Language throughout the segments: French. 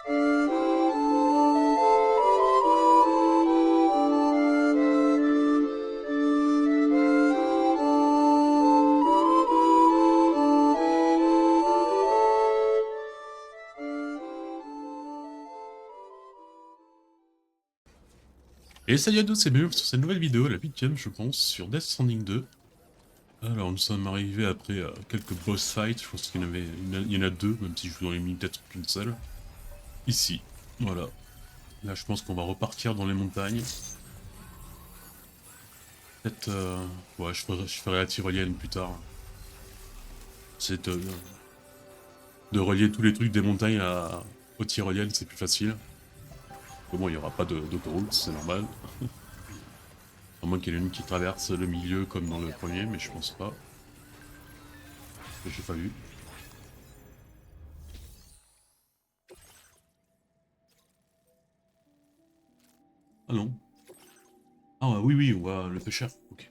Et salut à tous et bienvenue sur cette nouvelle vidéo, la 8ème je pense, sur Death Stranding 2. Alors nous sommes arrivés après quelques boss fights, je pense qu'il y en avait, il y en a deux, même si je vous en ai mis peut-être qu'une seule. Ici, voilà. Là je pense qu'on va repartir dans les montagnes. Peut-être, ouais, je ferai la tyrolienne plus tard. C'est de relier tous les trucs des montagnes aux tyroliennes, c'est plus facile. Bon, il n'y aura pas d'autoroute, c'est normal. À moins qu'il y en ait une qui traverse le milieu comme dans le premier, mais je pense pas. J'ai pas vu. Ah non. Ah oui, oui, on va le pêcheur. Ok.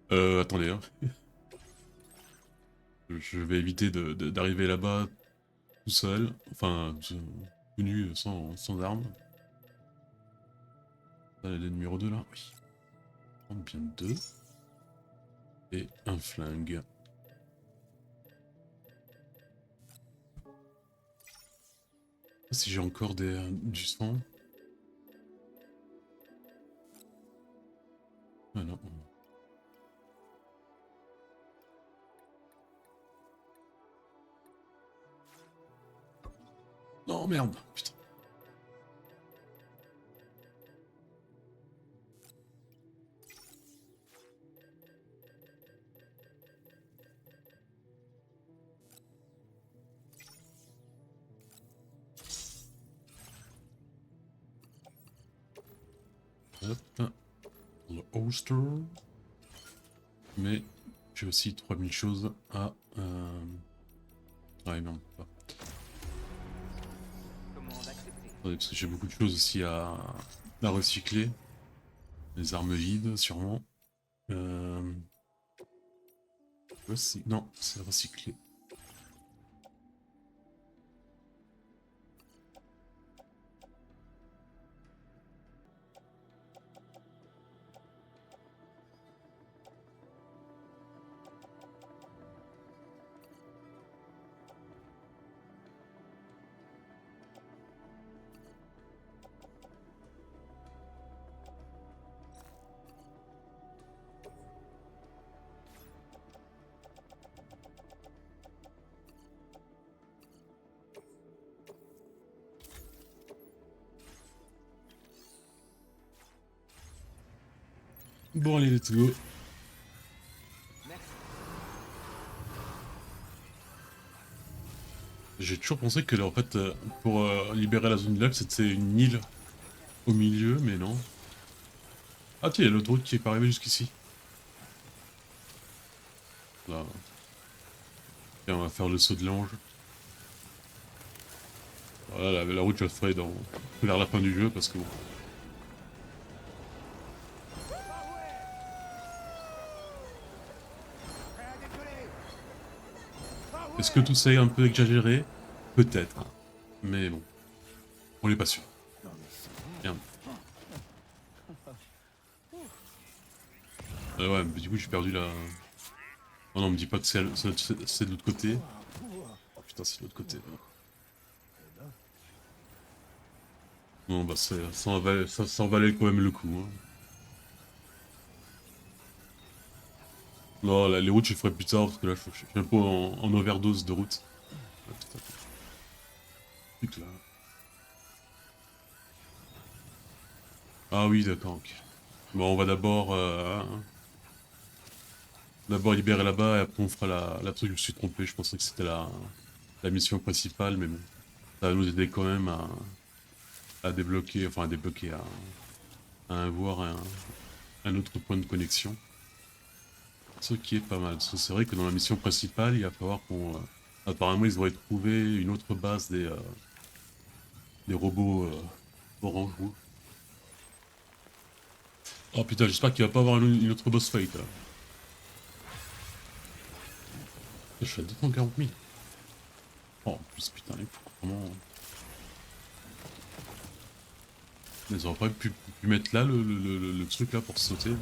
Attendez, hein. Je vais éviter d'arriver là-bas tout seul. Enfin, tout nu, sans armes. Là, le numéro 2 là, oui. Prendre bien deux. Et un flingue. Si j'ai encore du sang. Ah non. Non, merde, putain. Hop. Le holster. Mais j'ai aussi 3000 choses à... Ouais, non, pas. Attendez, parce que j'ai beaucoup de choses aussi à recycler. Les armes vides, sûrement. Non, c'est recyclé. Bon, allez, let's go. J'ai toujours pensé que, en fait, pour libérer la zone de lac, c'était une île au milieu, mais non. Ah, tiens, il y a l'autoroute qui est pas arrivée jusqu'ici. Là. Tiens, on va faire le saut de l'ange. Voilà, la route, je la ferai vers la fin du jeu, parce que bon. Est-ce que tout ça est un peu exagéré? Peut-être. Hein. Mais bon. On n'est pas sûr. Merde. Ouais, mais du coup, j'ai perdu la... Oh non, me dis pas que c'est de l'autre côté. Oh putain, c'est de l'autre côté. Non, bah ça en valait quand même le coup. Hein. Non, là, les routes, je ferai plus tard, parce que là, je suis un peu en overdose de route. Ah, putain. Truc là. Ah oui, d'accord, ok. Bon, on va d'abord libérer là-bas, et après on fera la truc, je me suis trompé, je pensais que c'était la mission principale, mais bon. Ça va nous aider quand même à débloquer, enfin à débloquer, à avoir un autre point de connexion. Ce qui est pas mal, parce que c'est vrai que dans la mission principale, il va falloir qu'on... apparemment, ils auraient trouvé une autre base des robots orange rouge. Oh putain, j'espère qu'il va pas avoir une autre boss fight là. Je suis à 240 000. Oh, en plus, putain, il faut vraiment... Ils auraient pas pu mettre là le truc là pour sauter.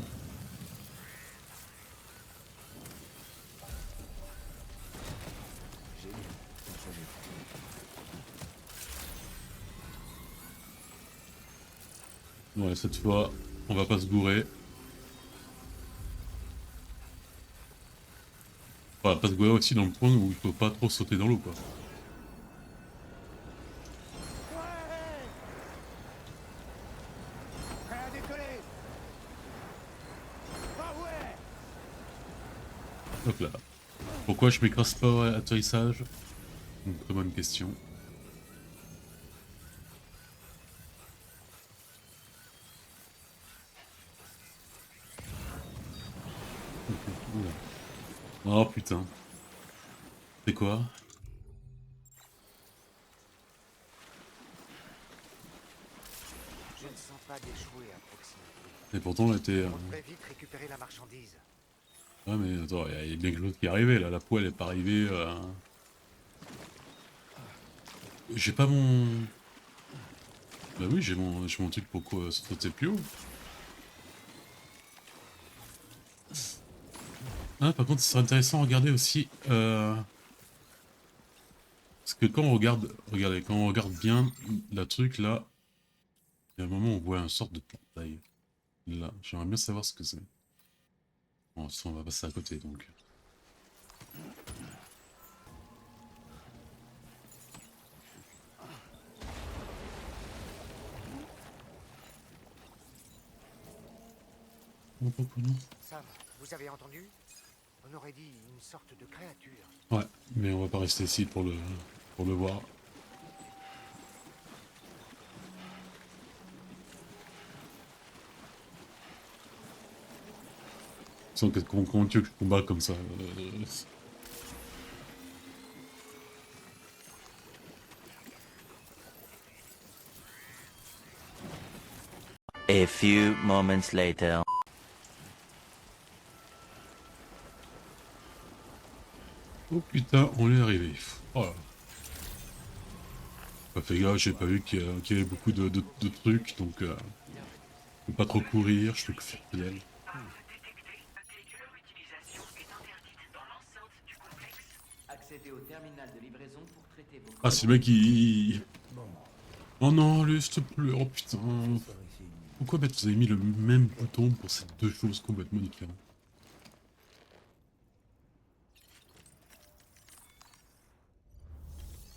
Ouais, cette fois, on va pas se gourer. On va pas se gourer aussi dans le point où il faut pas trop sauter dans l'eau, quoi. Hop là. Pourquoi je m'écrase pas à l'atterrissage? Une très bonne question. Oula. Oh putain. C'est quoi? Je ne sens pas d'échouer à proximité. Et pourtant là t'es... On devrait vite récupérer la marchandise. Ah mais attends, il y a bien quelque chose qui est arrivé là. La poêle est pas arrivée. J'ai pas mon... Bah oui, j'ai mon truc pour quoi sauter plus haut. Ah, par contre, ce serait intéressant de regarder aussi... Parce que quand on regarde... Regardez, quand on regarde bien la truc là, il y a un moment où on voit une sorte de portail. Là, j'aimerais bien savoir ce que c'est. Bon, ça, on va passer à côté donc. Sam, vous avez entendu? On aurait dit une sorte de créature. Ouais, mais on va pas rester ici pour le voir. Sans que comment tu veux que je combat comme ça A few moments later. Oh putain, on est arrivé. Oh là. Pas fait gaffe, j'ai pas vu qu'il y avait beaucoup de trucs, donc je peux pas trop courir, je fais que fidèle. Accédez au terminal de livraison pour traiter vos Ah, c'est le mec qui... Oh non, allez, s'il te plaît, oh putain. Pourquoi bête, vous avez mis le même bouton pour ces deux choses complètement différentes?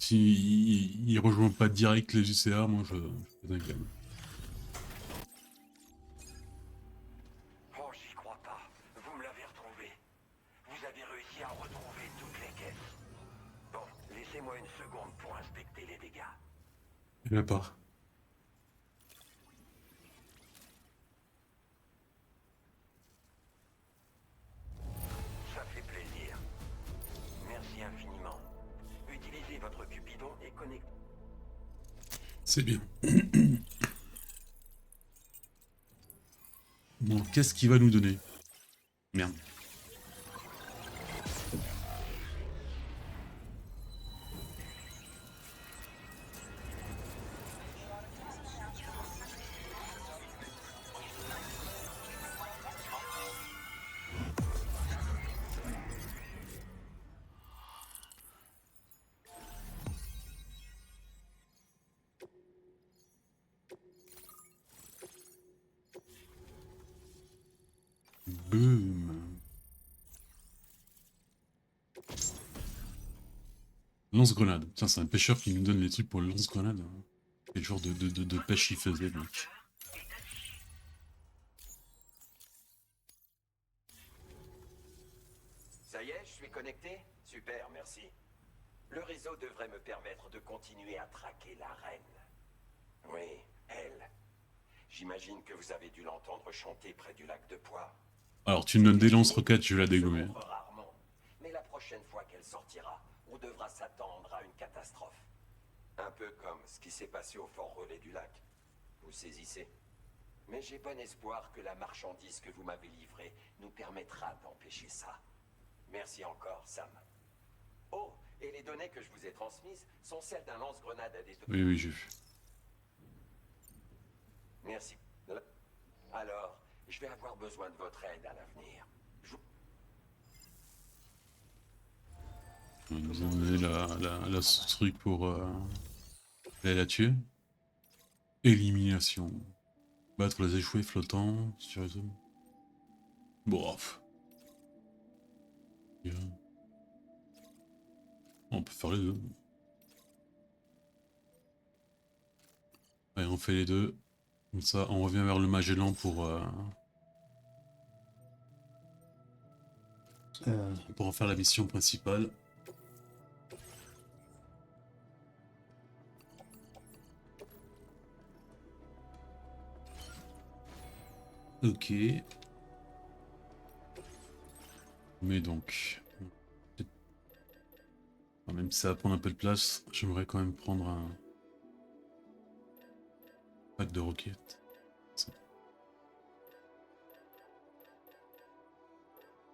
Si il rejoint pas direct les UCA, moi je fais un câble. Oh, j'y crois pas. Vous me l'avez retrouvé. Vous avez réussi à retrouver toutes les caisses. Bon, laissez-moi une seconde pour inspecter les dégâts. Il n'y en a pas. Ça fait plaisir. Merci infiniment. Utilisez votre Cupidon et connectez. C'est bien. Bon, qu'est-ce qu'il va nous donner? Merde. Boum. Lance-grenade. Tiens, c'est un pêcheur qui nous donne les trucs pour le lance-grenade. Quel genre de pêche il faisait, mec. Ça y est, je suis connecté? Super, merci. Le réseau devrait me permettre de continuer à traquer la reine. Oui, elle. J'imagine que vous avez dû l'entendre chanter près du lac de Poix. Alors, tu me donnes des lance-roquettes, je vais la Elle se dégommer. montre rarement, mais la prochaine fois qu'elle sortira, on devra s'attendre à une catastrophe. Un peu comme ce qui s'est passé au fort relais du lac. Vous saisissez? Mais j'ai bon espoir que la marchandise que vous m'avez livrée nous permettra d'empêcher ça. Merci encore, Sam. Oh, et les données que je vous ai transmises sont celles d'un lance-grenade à détonation. Oui, oui, j'ai vu. Merci. Alors, je vais avoir besoin de votre aide à l'avenir. Ils nous ont donné ce truc pour aller la tuer. Élimination. Battre les échoués flottants sur les zones. Bof. Bien. On peut faire les deux. Allez, on fait les deux. Comme ça, on revient vers le Magellan pour en faire la mission principale. Ok. Mais donc... Même si ça va prendre un peu de place, j'aimerais quand même prendre un pack de roquettes.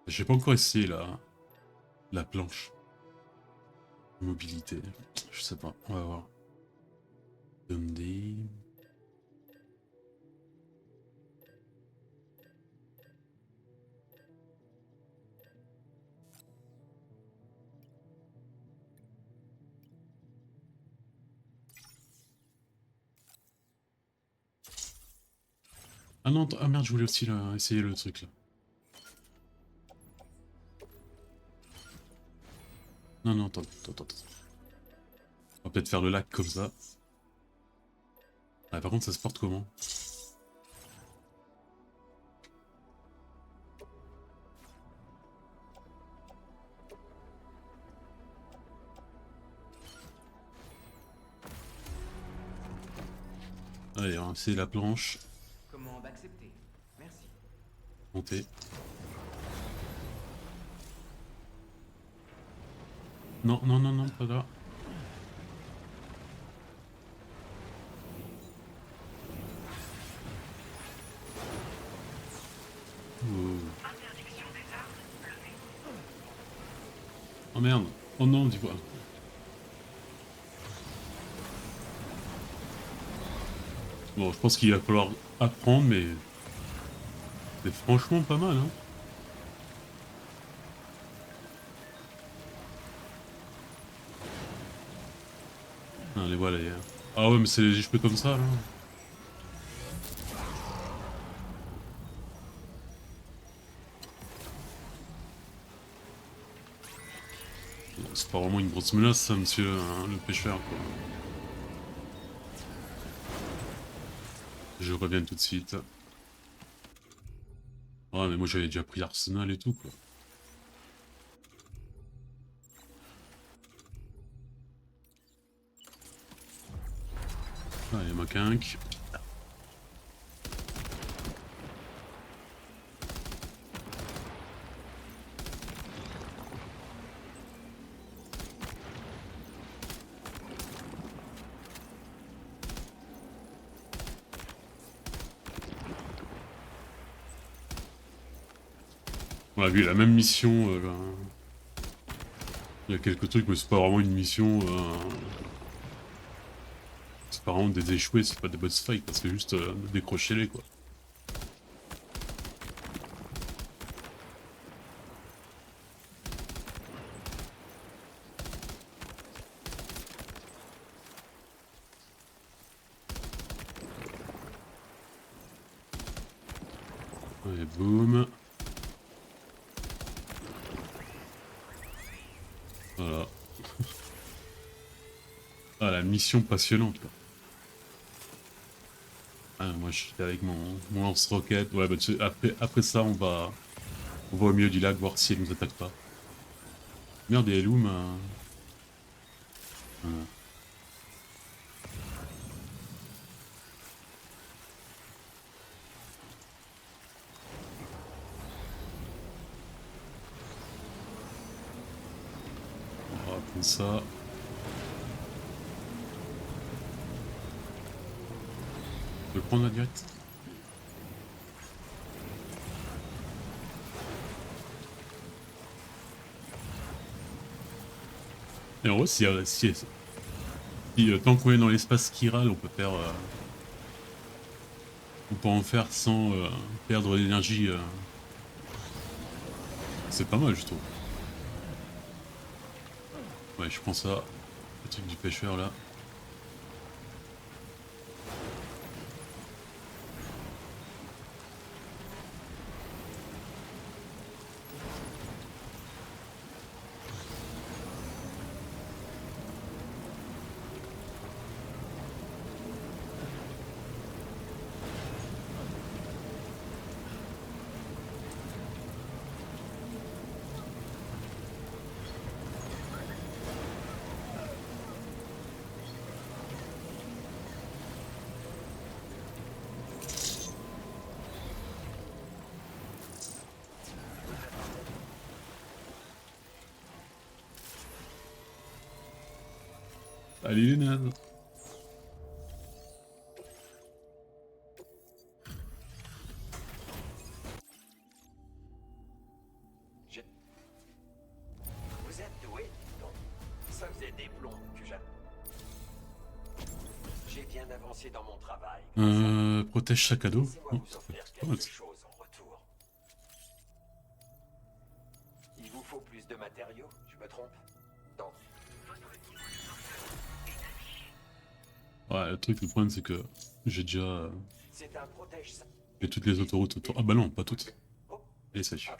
J'ai pas encore essayé la planche. Mobilité. Je sais pas, on va voir. Dundee. Ah non, ah merde, je voulais aussi essayer le truc là. Non, non, attends. On va peut-être faire le lac comme ça. Ah, par contre, ça se porte comment? Allez, on va essayer la planche. Commande acceptée. Merci. Monter. Non, non, non, non, pas là. Oh. Oh merde. Oh non, dis-moi. Bon, je pense qu'il va falloir apprendre, mais... C'est franchement pas mal, hein. Ah, les voilà, les... Ah ouais, mais c'est les cheveux comme ça, là. Bon, c'est pas vraiment une grosse menace, ça, monsieur hein, le pêcheur, quoi. Je reviens tout de suite. Ouais, mais moi j'avais déjà pris Arsenal et tout, quoi. Allez, Maquinque. On a vu la même mission. Là. Il y a quelques trucs, mais c'est pas vraiment une mission. C'est pas vraiment des échoués, c'est pas des boss fights, c'est juste décrocher-les, quoi. Allez, boum. Voilà. Ah, la mission passionnante, quoi. Ah, moi, je suis avec mon lance-roquette. Ouais, bah, après ça, on va au milieu du lac voir si elle nous attaque pas. Merde, et elle est où ma... Voilà. On va prendre ça. Je vais le prendre la direct. Et en gros, si, tant qu'on est dans l'espace chiral, on peut faire. On peut en faire sans perdre l'énergie. C'est pas mal, je trouve. Ouais, je prends ça. Le truc du pêcheur là. Allez les nazes. Je- Vous êtes doué, dis donc. Ça faisait des plombs que j'ai bien avancé dans mon travail. Protège sac à dos. Laissez-moi Oh, vous offrir c'est pas mal, quelque ça. chose en retour. Il vous faut plus de matériaux, je me trompe? Non. Ouais, le truc, le problème c'est que j'ai déjà. C'est un protège. J'ai toutes les autoroutes autour. Ah bah non, pas toutes. Oh, Et ça suffit. ah,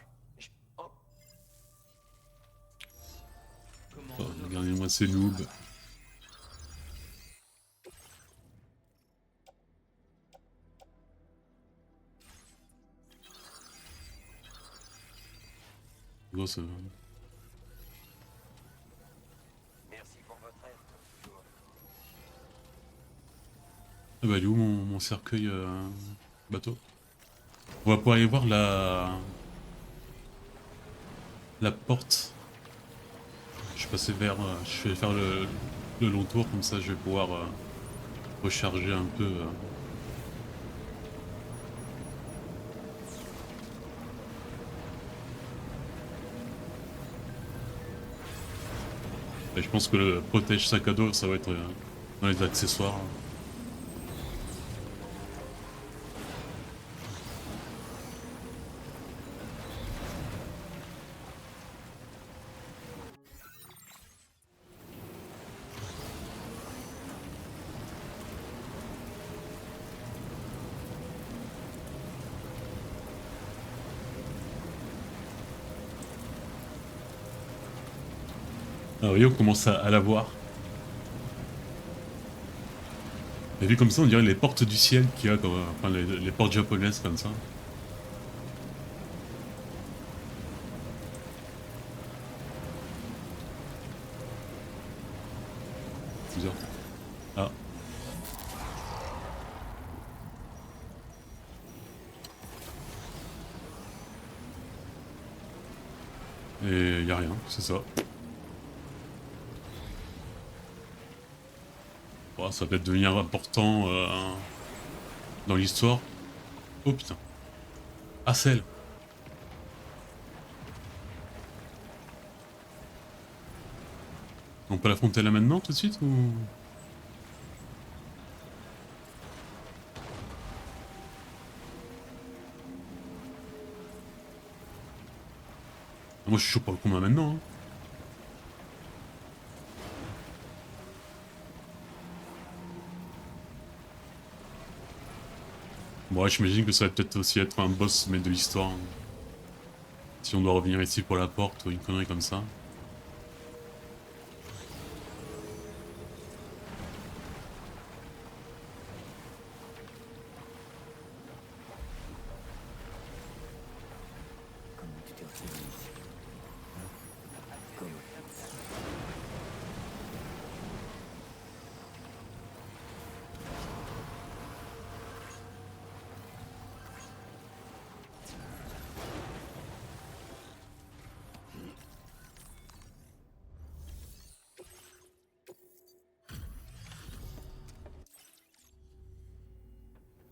oh, Comment Oh, vous regardez-moi ces noobs. Gros, ça... merci pour votre aide. Toujours. Ah bah il est où mon cercueil bateau? On va pouvoir aller voir la porte. Je suis passé vers... je vais faire le long tour, comme ça je vais pouvoir recharger un peu. Et je pense que le protège sac à dos, ça va être dans les accessoires. Alors oui, on commence à la voir. Et vu comme ça, on dirait les portes du ciel qu'il y a, comme, enfin les portes japonaises comme ça. C'est bizarre. Ah. Et y a rien, c'est ça. Oh, ça va peut-être devenir important dans l'histoire. Oh putain. Ah, celle. On peut l'affronter là maintenant tout de suite ou... Moi je suis chaud pour le combat maintenant. Hein. Bon, ouais, j'imagine que ça va peut-être aussi être un boss mais de l'histoire. Hein. Si on doit revenir ici pour la porte ou une connerie comme ça. Comment tu t'es retrouvé ici? Comment?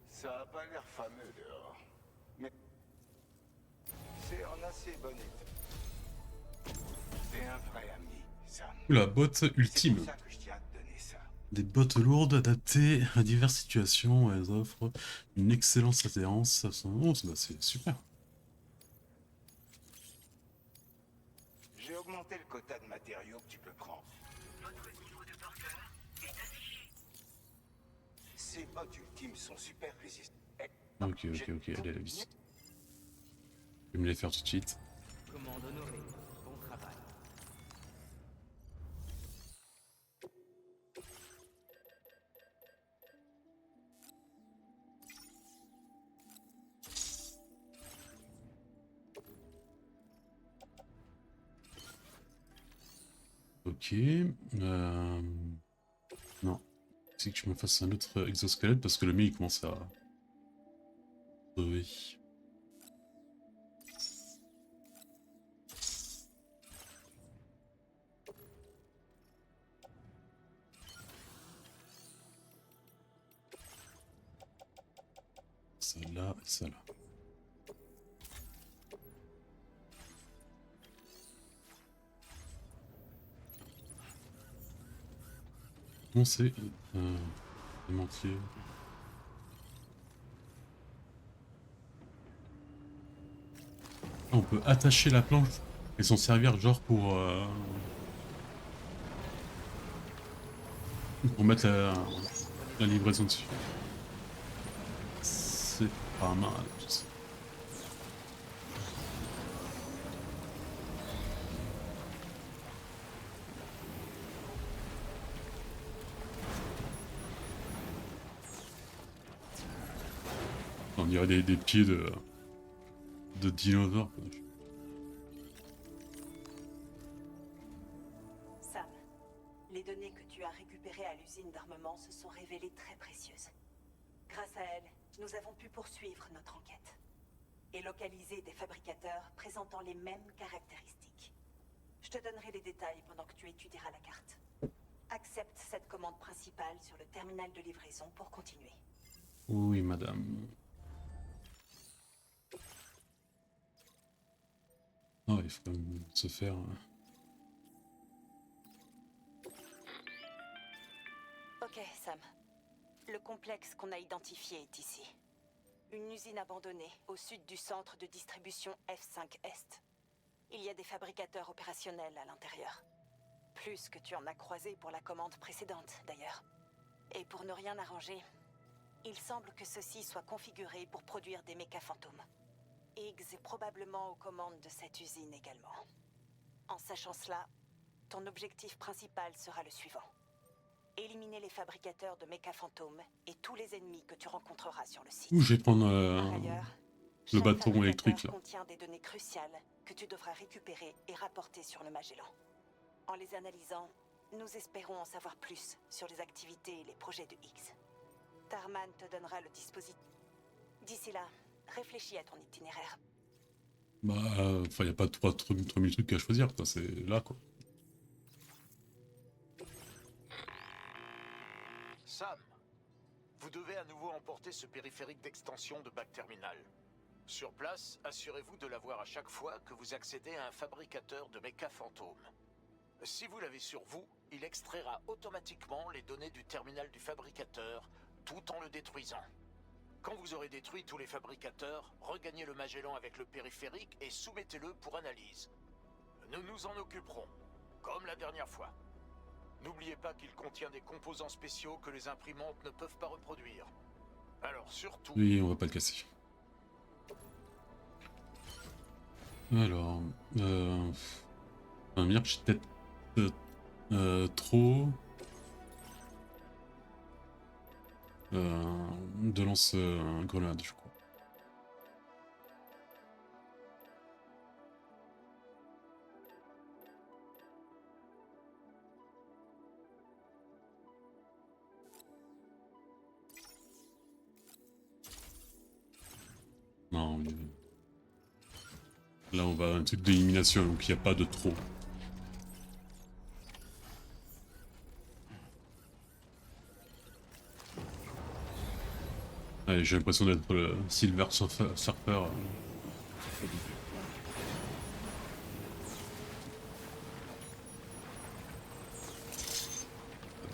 Ça a pas l'air fameux dehors, mais c'est en assez bon état. C'est un vrai ami, Sam. Oula, botte C'est ultime. pour ça que je tiens à te donner ça. Des bottes lourdes adaptées à diverses situations. Elles offrent une excellente adhérence. Oh, c'est super. J'ai augmenté le quota de matériaux que tu peux prendre. Ces bottes ultimes sont super résistantes. Ok, allez, la vis. Je vais me les faire tout de suite. Commande honorée. Bon travail. Ok. Non. C'est que je me fasse un autre exosquelette parce que le mien il commence à crever. Celle-là et celle-là. Comment c'est démantelé. Ah, on peut attacher la planche et s'en servir genre pour mettre la livraison dessus. C'est pas mal. On dirait des pieds de dinosaures. Quoi. Sam, les données que tu as récupérées à l'usine d'armement se sont révélées très précieuses. Grâce à elles, nous avons pu poursuivre notre enquête et localiser des fabricateurs présentant les mêmes caractéristiques. Je te donnerai les détails pendant que tu étudieras la carte. Accepte cette commande principale sur le terminal de livraison pour continuer. Oui, madame. Oh, il faut quand même se faire... Ok, Sam. Le complexe qu'on a identifié est ici. Une usine abandonnée au sud du centre de distribution F5 Est. Il y a des fabricateurs opérationnels à l'intérieur. Plus que tu en as croisé pour la commande précédente, d'ailleurs. Et pour ne rien arranger, il semble que ceux-ci soient configurés pour produire des mechas fantômes. Higgs est probablement aux commandes de cette usine également. En sachant cela, ton objectif principal sera le suivant. Éliminer les fabricateurs de mechas fantômes et tous les ennemis que tu rencontreras sur le site. Ouh, je vais prendre Par ailleurs, le chaque bâton fabricateur électrique là. contient des données cruciales que tu devras récupérer et rapporter sur le Magellan. En les analysant, nous espérons en savoir plus sur les activités et les projets de Higgs. Tarman te donnera le dispositif. D'ici là, réfléchis à ton itinéraire. Bah, enfin, y a pas 3000 trucs à choisir, quoi. C'est là, quoi. Sam, vous devez à nouveau emporter ce périphérique d'extension de bac terminal. Sur place, assurez-vous de l'avoir à chaque fois que vous accédez à un fabricateur de mechas fantômes. Si vous l'avez sur vous, il extraira automatiquement les données du terminal du fabricateur, tout en le détruisant. Quand vous aurez détruit tous les fabricateurs, regagnez le Magellan avec le périphérique et soumettez-le pour analyse. Nous nous en occuperons, comme la dernière fois. N'oubliez pas qu'il contient des composants spéciaux que les imprimantes ne peuvent pas reproduire. Alors surtout... Oui, on va pas le casser. Alors... on va me dire que j'ai peut-être trop... de lance-grenade, je crois. Non, mais... Là, on va à un truc d'élimination, donc il n'y a pas de trop. Ouais, j'ai l'impression d'être le Silver Surfer.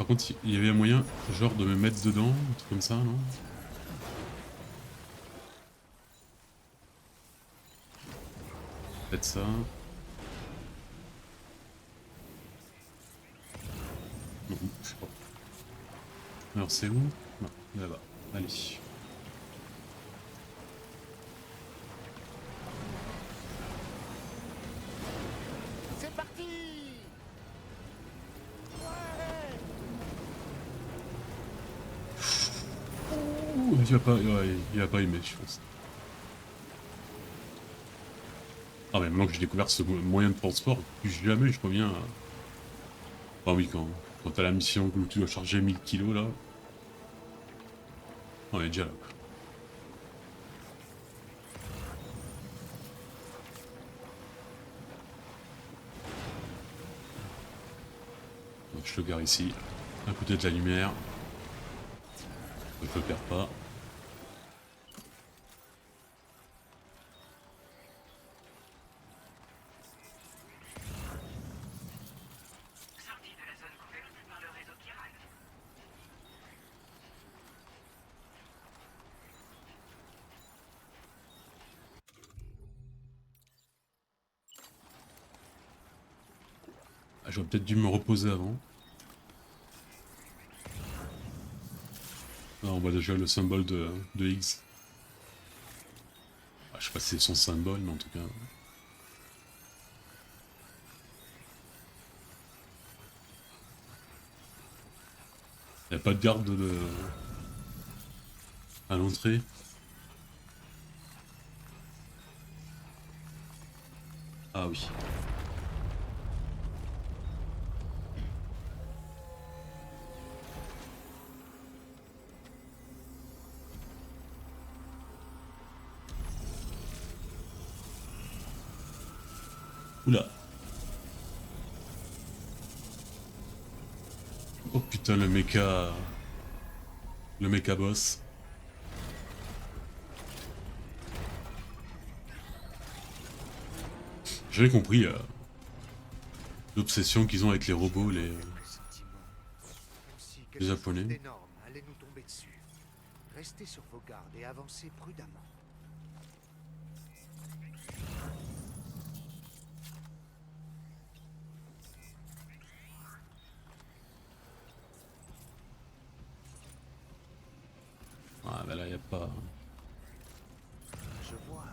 Par contre, il y avait un moyen, genre, de me mettre dedans, un truc comme ça, non? Peut-être ça. Non, je sais pas. Alors c'est où? Non, là-bas. Allez. C'est parti. Ouh, il va pas, ouais, il va pas aimer, je pense. Ah mais maintenant que j'ai découvert ce moyen de transport, plus jamais je reviens à... Ah oui, quand t'as la mission où tu dois charger 1000 kilos là... On est déjà là, quoi. Donc, je le gare ici, à côté de la lumière. Je le perds pas. Ah, j'aurais peut-être dû me reposer avant. Ah, on voit déjà le symbole de Higgs. Ah, je sais pas si c'est son symbole, mais en tout cas... Il n'y a pas de garde à l'entrée. Ah oui. Oula. Oh putain, le mecha... Le mecha boss. J'avais compris l'obsession qu'ils ont avec les robots, les Japonais. D'énorme allait nous tomber dessus. Restez sur vos gardes et avancez prudemment. Ah bah là y a pas... Je vois.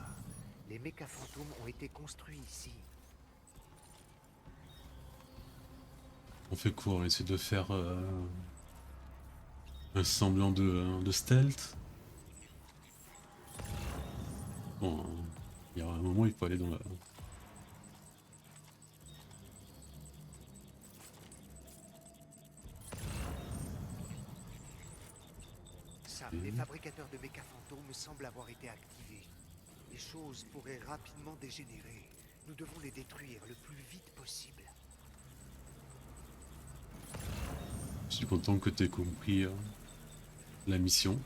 Les méca fantômes ont été construits ici. On fait quoi? On essaie de faire un semblant de stealth. Bon, il y aura un moment où il faut aller dans la... Sam, les fabricateurs de méca fantômes semblent avoir été activés. Les choses pourraient rapidement dégénérer. Nous devons les détruire le plus vite possible. Je suis content que tu aies compris la mission.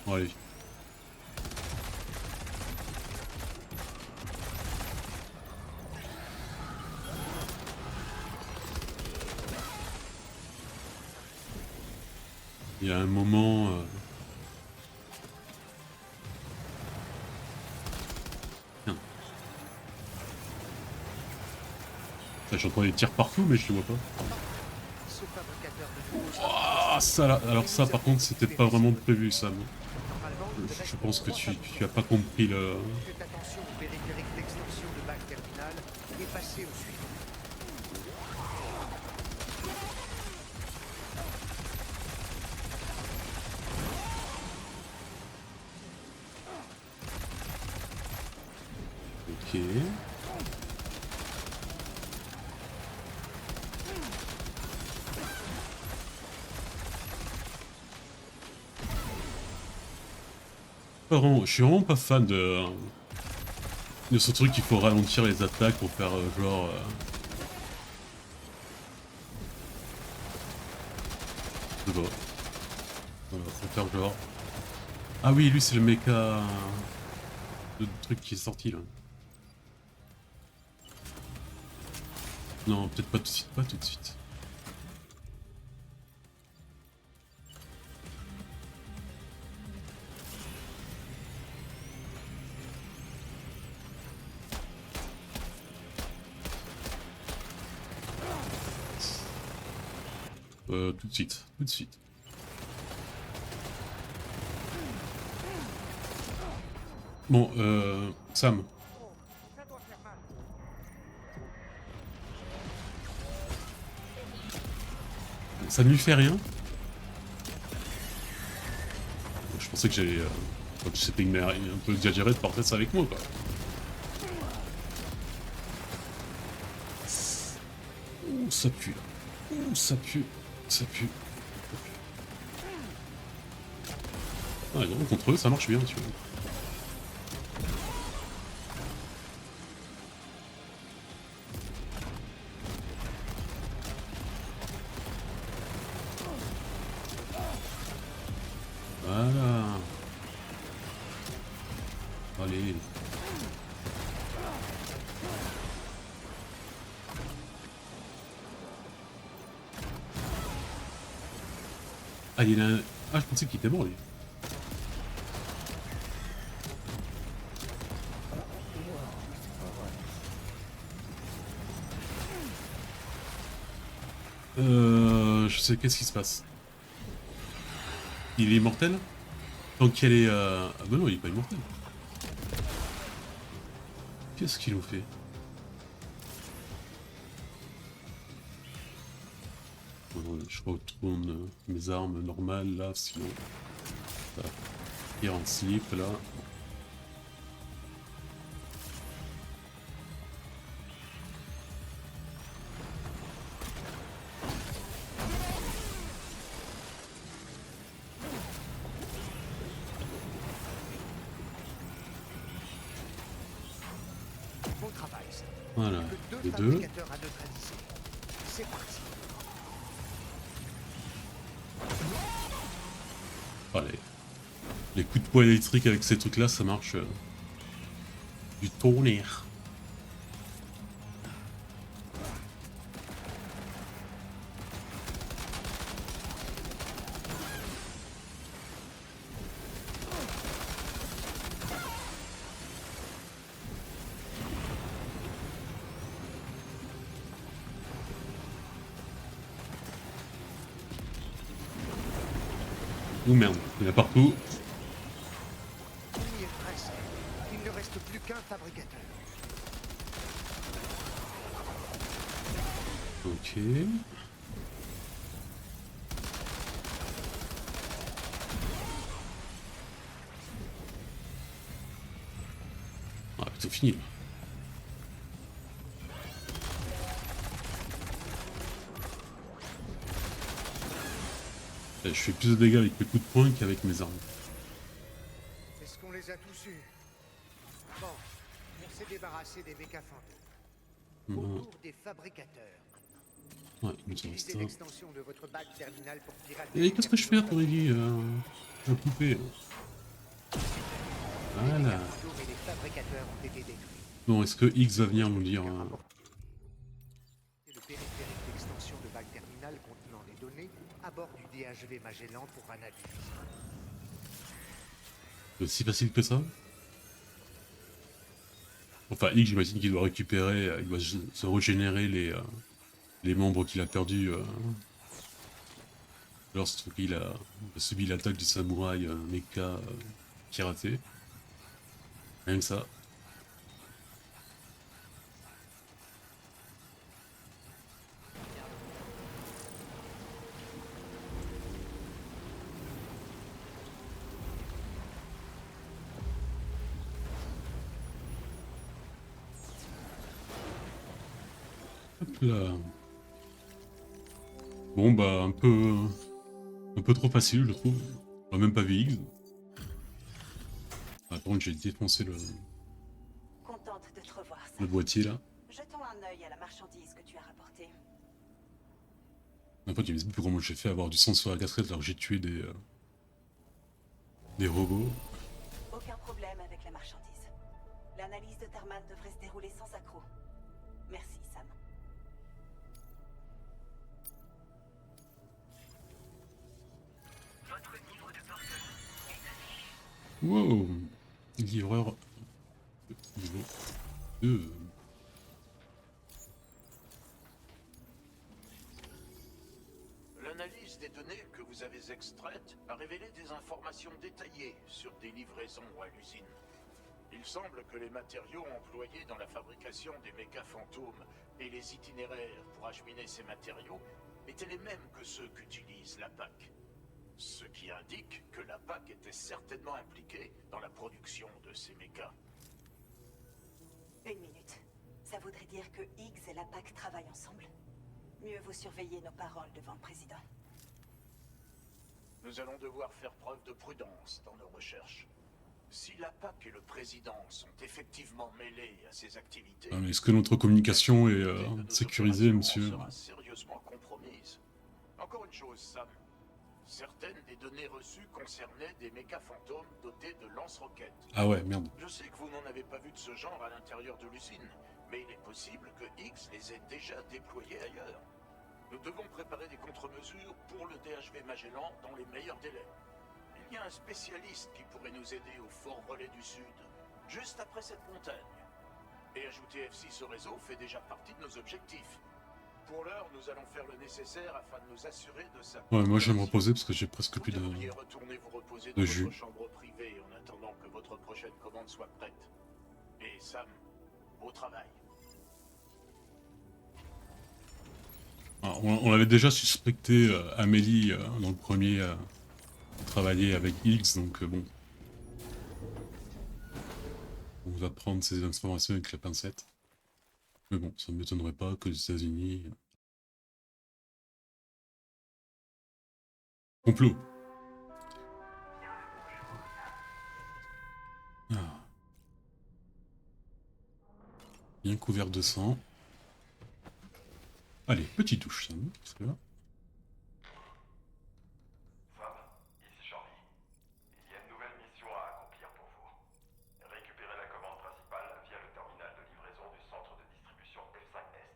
Bon, allez. Il y a un moment... Tiens. J'entends des tirs partout, mais je les vois pas. Ce fabricateur de nouveaux Ah, ça là, alors ça par contre c'était pas vraiment prévu ça. Normalement, il devrait Je pense que tu être as pas compris le... Faites attention au périphérique d'extension de bac terminal et passez au suivant. Ok. Je suis vraiment pas fan de ce truc qu'il faut ralentir les attaques pour faire genre... Je sais pas. Voilà, faut faire genre... Ah oui, lui c'est le mecha... Le truc qui est sorti là. Non, peut-être pas tout de suite, pas tout de suite. Tout de suite, tout de suite. Bon, Sam. Ça ne lui fait rien. Je pensais que j'allais... c'était un peu exagéré de porter ça avec moi, quoi. Ouh, ça pue, là. Ouh, ça pue. Ça pue. Ah, non, contre eux, ça marche bien, tu vois. Voilà. Allez. Ah, il a... Ah, je pensais qu'il était mort, lui. Je sais, qu'est-ce qui se passe? Il est immortel? Tant qu'elle est... Ah bah non, il est pas immortel. Qu'est-ce qu'ils ont fait? Je retourne mes armes normales là, sinon... Ça va partir en slip là. Bon travail, ça. Voilà, Que les deux deux. fabricateurs à neutraliser. C'est parti. Allez. Les coups de poing électriques avec ces trucs là, ça marche. Du tonnerre. Ouh merde, il y en a partout. On y est presque. Il ne reste plus qu'un fabricateur. Ok. Ah, c'est fini là. Je fais plus de dégâts avec mes coups de poing qu'avec mes armes. Est-ce qu'on les a tous eus? Bon, on s'est débarrassé des méca fantômes. Au tour des fabricateurs. Ouais, il nous en reste Utilisez un. l'extension de votre bac terminal pour pirater. Et qu'est-ce que je fais après Ricky Je vais couper. Voilà. Et les fabricateurs ont été détruits. Bon, est-ce que X va venir nous dire... C'est le périphérique d'extension de bac terminal contenant les données à bord du DHV Magellan pour analyse. C'est aussi facile que ça? Enfin, X, j'imagine qu'il doit récupérer, il doit se régénérer les membres qu'il a perdus lorsqu'il a subi l'attaque du samouraï mecha karaté. Rien que ça. Hop là. Bon bah un peu trop facile je trouve. On a même pas vu X. Ah, par contre j'ai défoncé Contente de te revoir, le Sam. boîtier là. Jetons un œil à la marchandise que tu as rapportée. En fait il me dit plus comment j'ai fait avoir du sang sur la casquette alors que j'ai tué des robots. Aucun problème avec la marchandise. L'analyse de Tarman devrait se dérouler sans accroc. Merci, Sam. Wow. Livreur niveau 2. L'analyse des données que vous avez extraites a révélé des informations détaillées sur des livraisons à l'usine. Il semble que les matériaux employés dans la fabrication des méca fantômes et les itinéraires pour acheminer ces matériaux étaient les mêmes que ceux qu'utilise la PAC. Ce qui indique que la PAC était certainement impliquée dans la production de ces mécas. Une minute. Ça voudrait dire que Higgs et la PAC travaillent ensemble? Mieux vaut surveiller nos paroles devant le président. Nous allons devoir faire preuve de prudence dans nos recherches. Si la PAC et le président sont effectivement mêlés à ces activités... Ah, mais est-ce que notre communication est la qualité de nos sécurisée, opérations monsieur? sera sérieusement compromise. Encore une chose, Sam. Certaines des données reçues concernaient des méca fantômes dotés de lance-roquettes. Ah ouais, merde. Je sais que vous n'en avez pas vu de ce genre à l'intérieur de l'usine, mais il est possible que Higgs les ait déjà déployés ailleurs. Nous devons préparer des contre-mesures pour le DHV Magellan dans les meilleurs délais. Il y a un spécialiste qui pourrait nous aider au Fort Relais du Sud, juste après cette montagne. Et ajouter F6 au réseau fait déjà partie de nos objectifs. Pour l'heure, nous allons faire le nécessaire afin de nous assurer de sa... Ouais, moi je vais me reposer parce que j'ai presque plus Vous de... devriez retourner vous reposer de dans jus. votre chambre privée en attendant que votre prochaine commande soit prête. Et Sam, au travail. Ah, on avait déjà suspecté Amélie dans le premier travailler avec Higgs, donc bon. On va prendre ces informations avec la pincette. Mais bon, ça ne m'étonnerait pas que les États-Unis... Complot. Ah. Bien couvert de sang. Allez, petite douche, ça, parce que là... Sam, ici Charlie. Il y a une nouvelle mission à accomplir pour vous. Récupérer la commande principale via le terminal de livraison du centre de distribution F5 Est.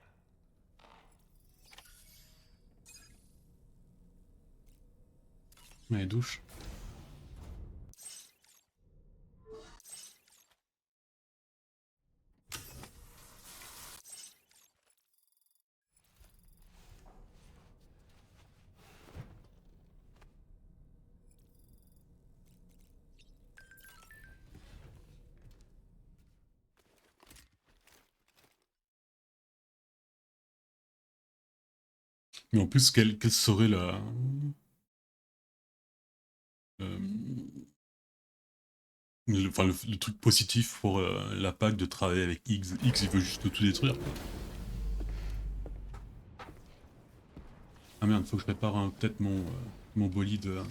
Allez, douche. Mais en plus, quelle serait la... le truc positif pour la PAC de travailler avec X. X, il veut juste tout détruire, quoi. Ah merde, faut que je prépare peut-être mon bolide.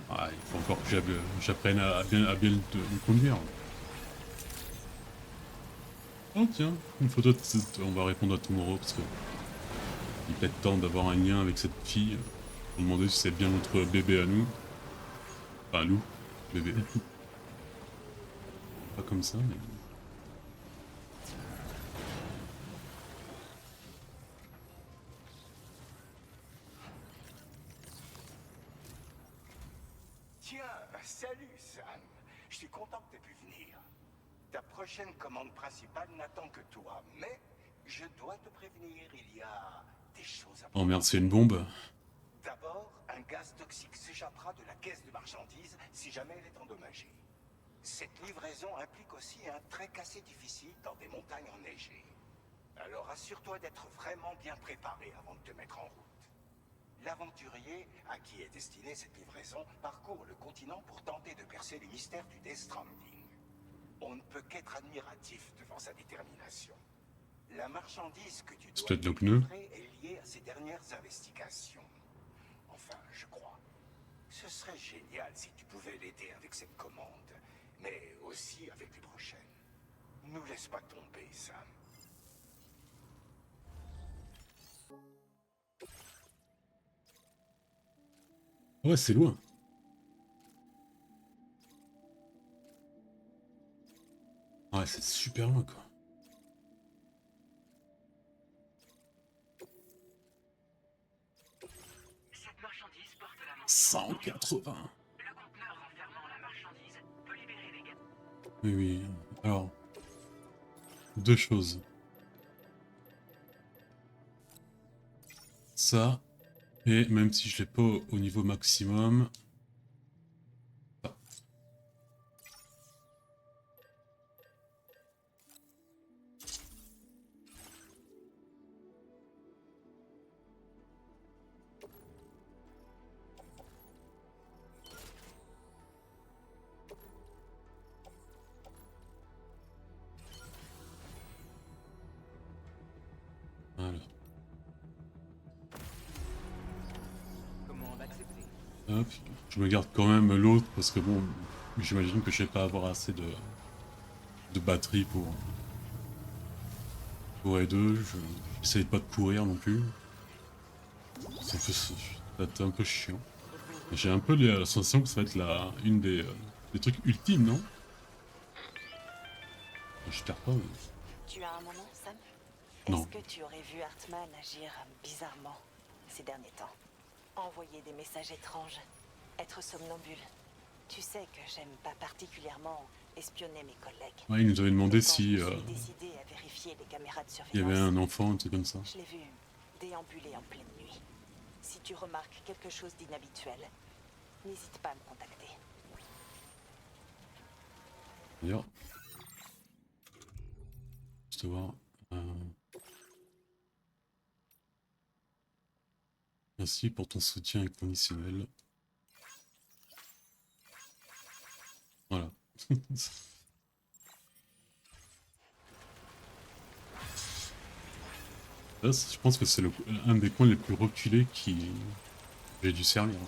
Ah, il faut encore que j'apprenne à bien le conduire. Oh tiens, une photo de cette... On va répondre à Tomorrow parce que... Il est peut-être temps d'avoir un lien avec cette fille. On me demander si c'est bien notre bébé à nous. Enfin, à nous, bébé. Pas comme ça, mais... Tiens, salut Sam. Je suis content que tu aies pu venir. Ta prochaine commande principale n'attend que toi, mais je dois te prévenir, il y a des choses à... Oh merde, c'est une bombe. D'abord, un gaz toxique s'échappera de la caisse de marchandises si jamais elle est endommagée. Cette livraison implique aussi un trek assez difficile dans des montagnes enneigées. Alors assure-toi d'être vraiment bien préparé avant de te mettre en route. L'aventurier à qui est destinée cette livraison parcourt le continent pour tenter de percer les mystères du Death Stranding. On ne peut qu'être admiratif devant sa détermination. La marchandise que tu dois peut-être le pneu. livrer est liée à ses dernières investigations. Enfin, je crois. Ce serait génial si tu pouvais l'aider avec cette commande, mais aussi avec les prochaines. Nous laisse pas tomber, Sam. Ouais, c'est loin. Ouais, c'est super loin, quoi. 180. Oui, oui. Alors, deux choses. Ça, et même si je l'ai pas au niveau maximum... ça. Voilà. Comment l'accepter? Hop. Je me garde quand même l'autre parce que bon, j'imagine que je vais pas avoir assez de batterie pour les deux. J'essaie pas de courir non plus. Ça peut être un peu chiant. J'ai un peu la sensation que ça va être une des trucs ultimes, non? Je perds pas, mais... Tu as un moment, Sam? Non. Est-ce que tu aurais vu Hartman agir bizarrement ces derniers temps? Envoyer des messages étranges, être somnambule. Tu sais que j'aime pas particulièrement espionner mes collègues. Ouais, il nous avait demandé Mais quand si je me suis décidé à vérifier les caméras de il y avait surveillance, un enfant, un truc comme ça. je l'ai vu déambuler en pleine nuit. Si tu remarques quelque chose d'inhabituel, n'hésite pas à me contacter. D'ailleurs, juste voir. Merci pour ton soutien inconditionnel. Voilà. Là, je pense que c'est un des coins les plus reculés qui j'ai dû servir.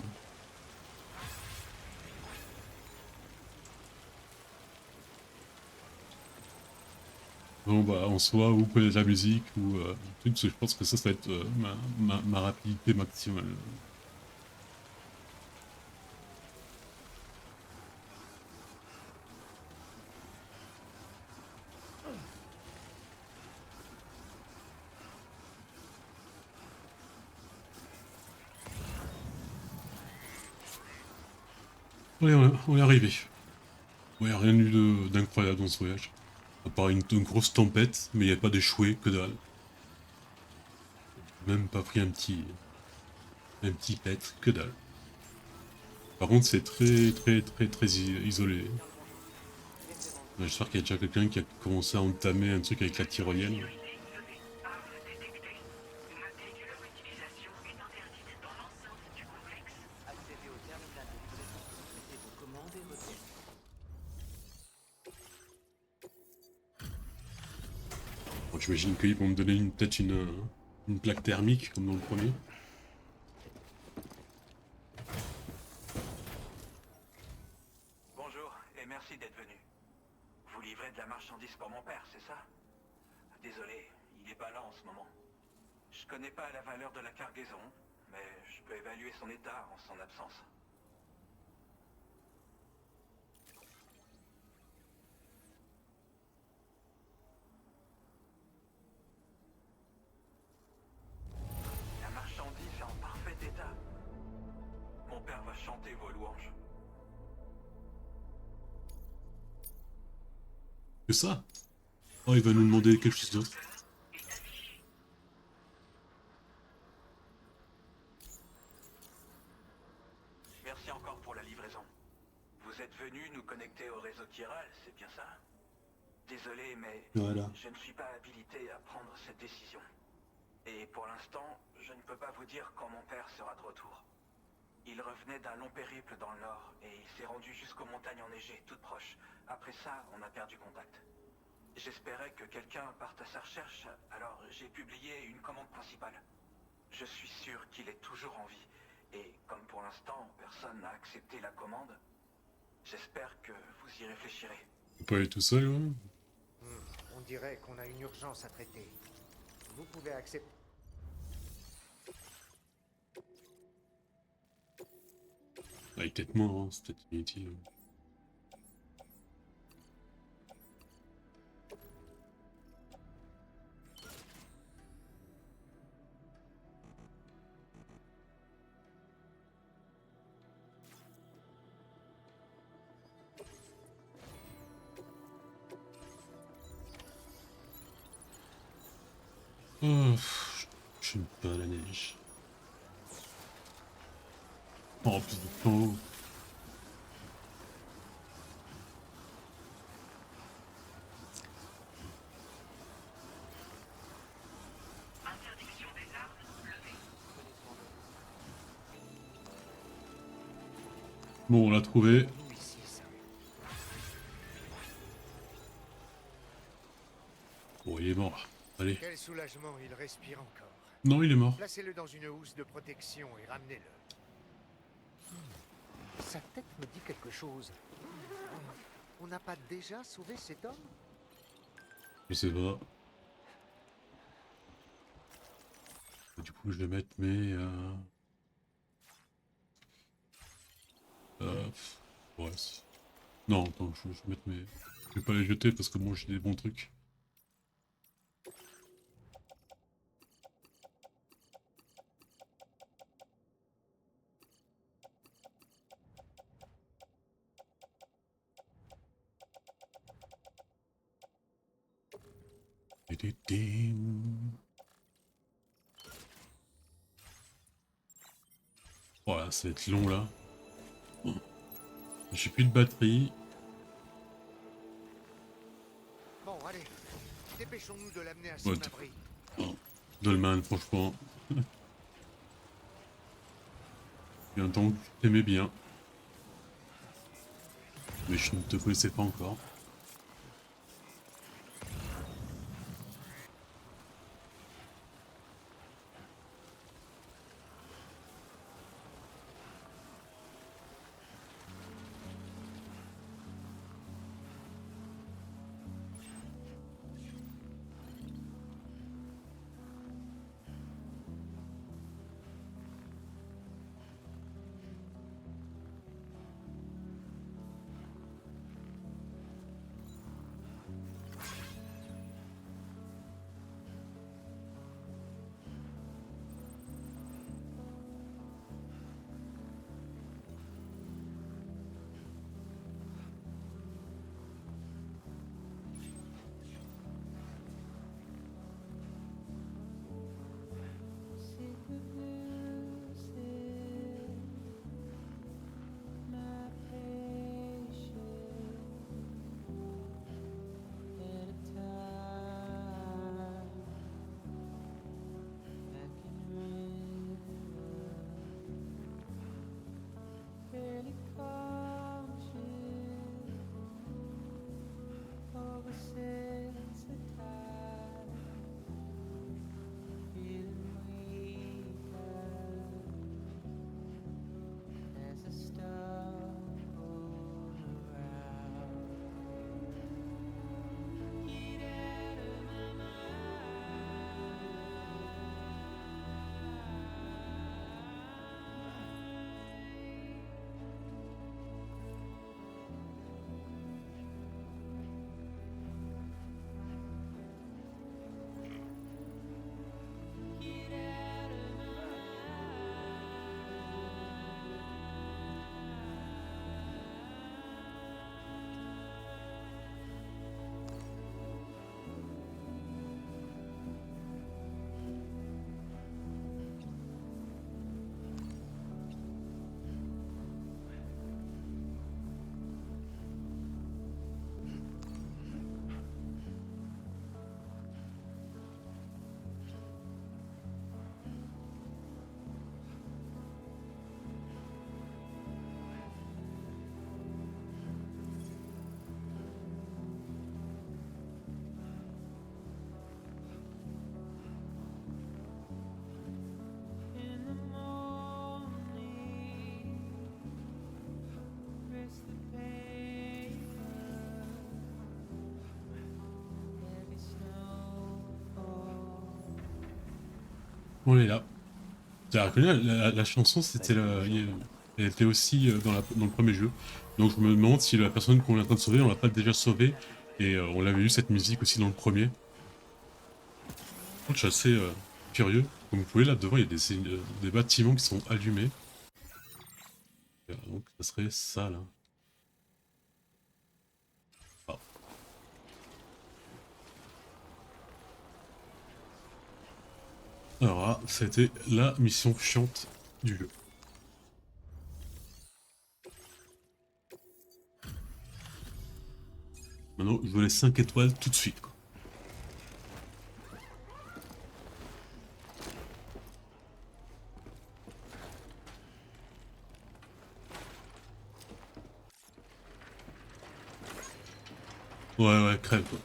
Bon bah en soi, ou peut la musique, ou truc, parce que je pense que ça va être ma rapidité maximale. Allez, on est arrivé. Ouais, rien eu d'incroyable dans ce voyage. À part une grosse tempête, mais il n'y a pas d'échoué, que dalle. Même pas pris un petit pet, que dalle. Par contre, c'est très isolé. J'espère qu'il y a déjà quelqu'un qui a commencé à entamer un truc avec la tyrolienne. Accédez au terminal de livraison. Mettez vos commandes et vos tests. Bon, j'imagine qu'ils vont me donner peut-être une plaque thermique, comme dans le premier. Bonjour, et merci d'être venu. Vous livrez de la marchandise pour mon père, c'est ça? Désolé, il est pas là en ce moment. Je connais pas la valeur de la cargaison, mais je peux évaluer son état en son absence. La marchandise est en parfait état. Mon père va chanter vos louanges. Que ça? Oh, il va nous demander quelque chose d'autre. Merci encore pour la livraison. Vous êtes venu nous connecter au réseau chiral, c'est bien ça? Désolé, mais Voilà. je ne suis pas habilité à prendre cette décision. Et pour l'instant, je ne peux pas vous dire quand mon père sera de retour. Il revenait d'un long périple dans le nord, et il s'est rendu jusqu'aux montagnes enneigées, toutes proches. Après ça, on a perdu contact. J'espérais que quelqu'un parte à sa recherche, alors j'ai publié une commande principale. Je suis sûr qu'il est toujours en vie, et comme pour l'instant, personne n'a accepté la commande, j'espère que vous y réfléchirez. Faut pas aller tout seul, ouais. On dirait qu'on a une urgence à traiter. Vous pouvez accepter. Ah, il est peut-être mort, hein, c'est peut-être inutile. Oh, j'aime pas la neige. Oh, en plus de temps. Bon, on l'a trouvé. Nous ici, Sam. Bon, il est mort. Allez. Quel soulagement, il respire encore. Non, il est mort. Placez-le dans une housse de protection et ramenez-le. Sa tête me dit quelque chose. On n'a pas déjà sauvé cet homme? Je sais pas. Du coup, je vais mettre mes... ouais. Non, attends, je vais mettre mes... Je vais pas les jeter parce que moi j'ai des bons trucs. Voilà, ça va être long là. J'ai plus de batterie. Bon, allez. Dépêchons-nous de l'amener à son Ouais, abri. Dolman, franchement. Il y a un temps que tu t'aimais bien. Mais je ne te connaissais pas encore. On est là. T'as reconnu la chanson, c'était elle était aussi dans le premier jeu. Donc je me demande si la personne qu'on est en train de sauver, on l'a pas déjà sauvée. Et on l'avait eu cette musique aussi dans le premier. Je suis assez curieux. Comme vous pouvez là devant, il y a des bâtiments qui sont allumés. Donc ça serait ça là. Ah. Alors là, ça a été la mission chiante du jeu. Maintenant, je veux les 5 étoiles tout de suite, quoi. Ouais, crève, quoi.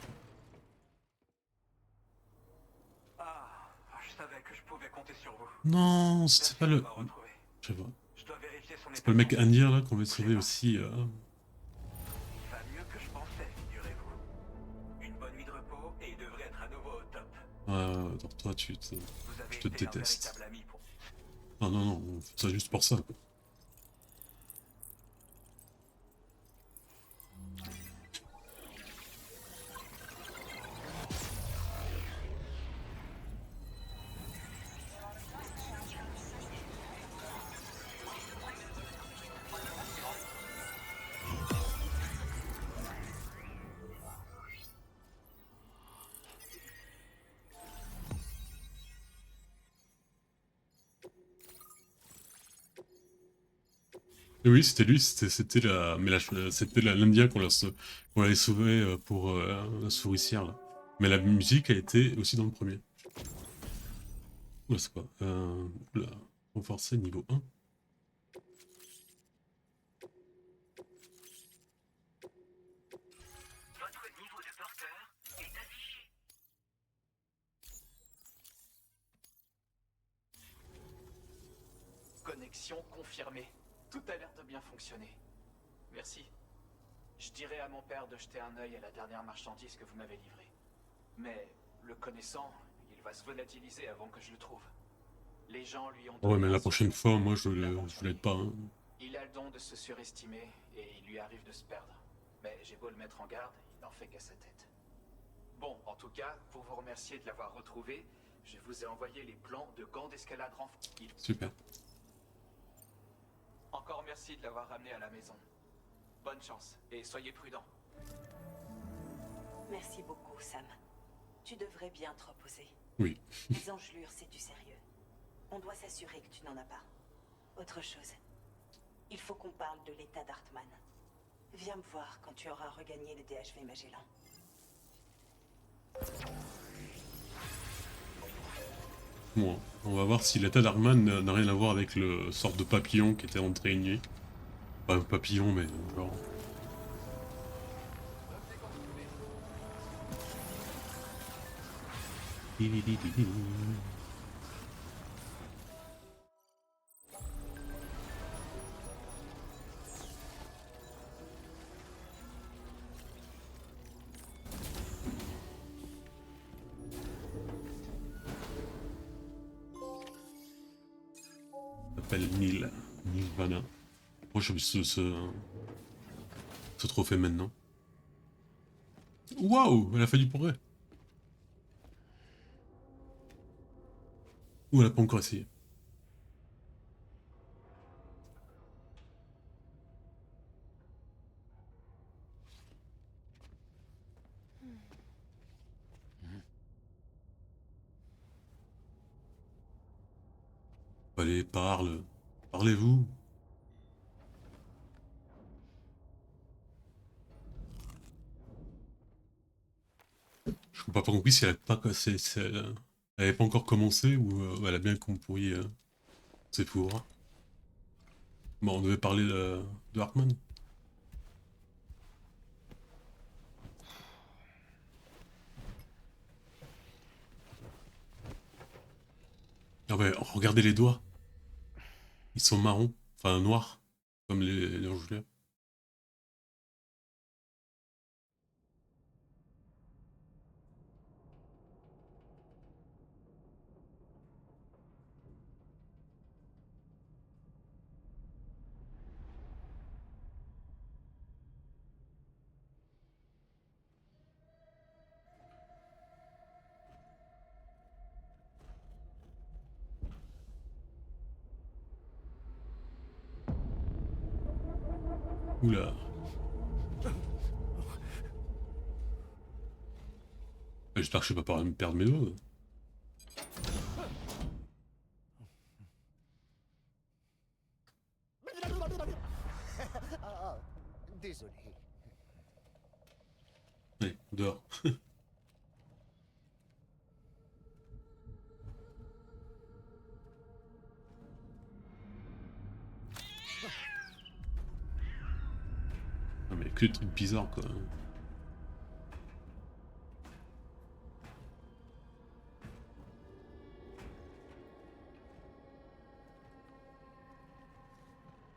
Ah, je savais que je pouvais compter sur vous. Non, c'était Merci pas de le... m'avoir retrouvé. Je sais pas. Je dois vérifier son C'est état pas le mec de santé. indien, là, qu'on va sauver aussi. Il va mieux que je pensais, figurez-vous. Une bonne nuit de repos et il devrait être à nouveau au top. Alors toi, Vous avez je te été un déteste. véritable ami pour... Non, on fait ça juste pour ça, quoi. Et oui, c'était lui, c'était la, mais c'était l'Indien qu'on avait sauvé pour la souricière là. Mais la musique a été aussi dans le premier. Oula, c'est quoi oula, renforcer niveau 1. Votre niveau de porteur est affiché. Connexion confirmée. Tout a l'air de bien fonctionner. Merci. Je dirai à mon père de jeter un œil à la dernière marchandise que vous m'avez livrée. Mais, le connaissant, il va se volatiliser avant que je le trouve. Les gens lui ont Oh ouais, donné mais la un prochaine secret. fois, moi je l'aide pas. Hein. Il a le don de se surestimer et il lui arrive de se perdre. Mais j'ai beau le mettre en garde, il n'en fait qu'à sa tête. Bon, en tout cas, pour vous remercier de l'avoir retrouvé, je vous ai envoyé les plans de gants d'escalade renforcés. Super. Encore merci de l'avoir ramené à la maison. Bonne chance et soyez prudents. Merci beaucoup, Sam. Tu devrais bien te reposer. Oui. Les engelures, c'est du sérieux. On doit s'assurer que tu n'en as pas. Autre chose. Il faut qu'on parle de l'état d'Hartman. Viens me voir quand tu auras regagné le DHV Magellan. Bon, on va voir si l'état d'Arman n'a rien à voir avec le sorte de papillon qui était entré une nuit. Pas un papillon, mais genre... S'appelle Nilvana. Moi je ce trophée maintenant. Waouh, elle a fait du progrès. Ou elle a pas encore essayé. Allez, parlez-vous. Je n'ai pas compris si elle avait pas encore commencé ou elle a bien compris ses pouvoirs. Bon, on devait parler de Hartman. Ah ouais, regardez les doigts. Ils sont marrons, enfin noirs, comme les enjoleurs. Oula. J'espère que je vais pas me perdre mes doigts. Dehors. Ah mais que des trucs bizarres quoi.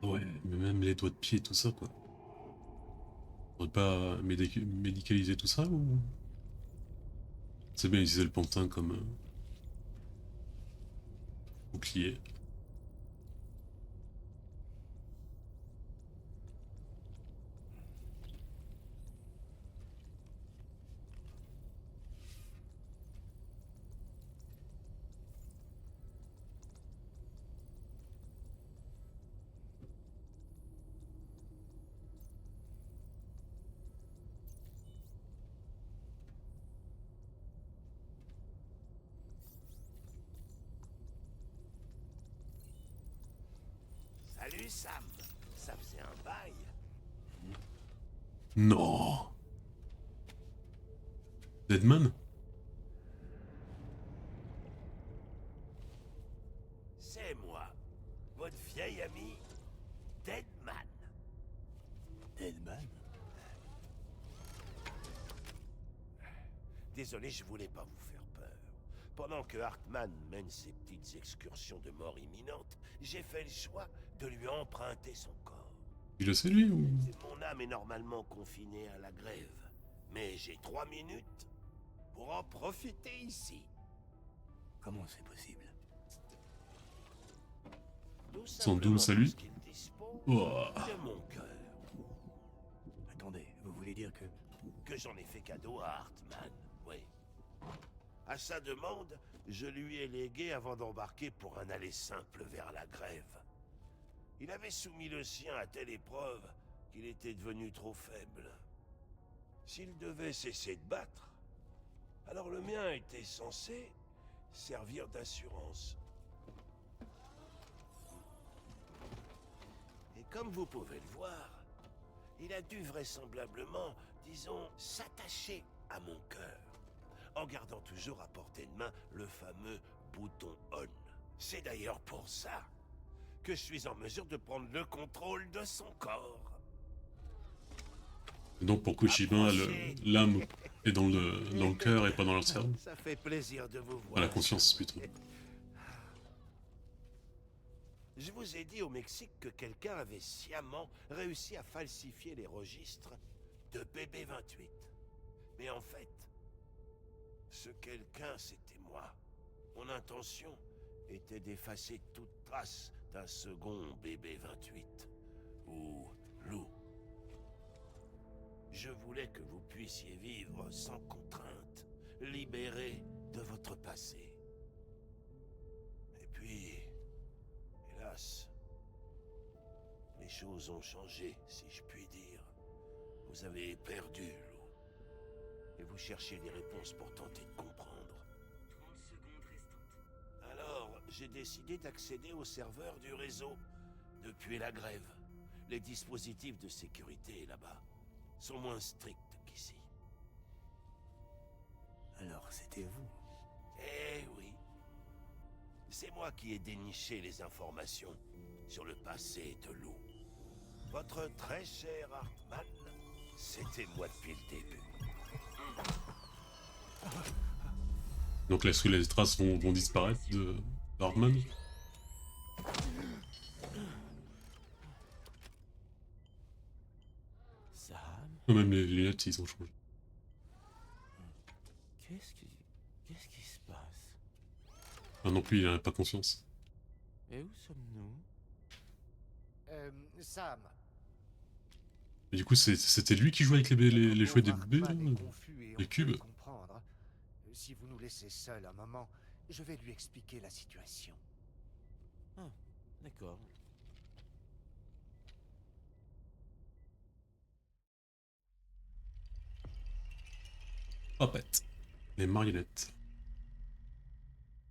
Ouais, mais même les doigts de pied et tout ça quoi. On pourrait pas médicaliser tout ça ou... C'est bien utiliser le pantin comme bouclier. Salut Sam, ça faisait un bail. Non. Deadman? C'est moi, votre vieil ami, Deadman. Deadman? Désolé, je voulais pas vous faire peur. Pendant que Hartman mène ses petites excursions de mort imminente, j'ai fait le choix de lui emprunter son corps. Il le sait lui ou... Mon âme est normalement confinée à la grève, mais j'ai 3 minutes pour en profiter ici. Comment c'est possible? Son Doom, salut. Oh. De mon cœur. Attendez, vous voulez dire que j'en ai fait cadeau à Hartman, oui. À sa demande, je lui ai légué avant d'embarquer pour un aller simple vers la grève. Il avait soumis le sien à telle épreuve qu'il était devenu trop faible. S'il devait cesser de battre, alors le mien était censé servir d'assurance. Et comme vous pouvez le voir, il a dû vraisemblablement, disons, s'attacher à mon cœur, en gardant toujours à portée de main le fameux bouton on. C'est d'ailleurs pour ça que je suis en mesure de prendre le contrôle de son corps. Et donc pour Kushima, l'âme est dans le cœur et pas dans le cerveau. Ça fait plaisir de vous voir. À la conscience plutôt. Je vous ai dit au Mexique que quelqu'un avait sciemment réussi à falsifier les registres de BB-28. Mais en fait, ce quelqu'un, c'était moi. Mon intention était d'effacer toute trace d'un second BB-28, ou Lou. Je voulais que vous puissiez vivre sans contrainte, libéré de votre passé. Et puis, hélas, les choses ont changé, si je puis dire. Vous avez perdu, Lou. Et vous cherchez des réponses pour tenter de comprendre. 30 secondes restantes. Alors, j'ai décidé d'accéder au serveur du réseau. Depuis la grève, les dispositifs de sécurité là-bas sont moins stricts qu'ici. Alors, c'était vous? Eh oui. C'est moi qui ai déniché les informations sur le passé de Lou. Votre très cher Hartman, c'était moi depuis le début. Donc là, est-ce que les traces vont disparaître de Hartman? Sam, Même les lunettes, ils ont changé. qu'est-ce qui se passe? Ah non plus, il n'a pas conscience. Et où sommes-nous? Sam. Mais du coup, c'était lui qui jouait avec les jouets des bébés, là, Hartman est confus et on les peut cubes. le comprendre. Si vous nous laissez seuls un moment, je vais lui expliquer la situation. Ah, d'accord. Papette. Les marionnettes.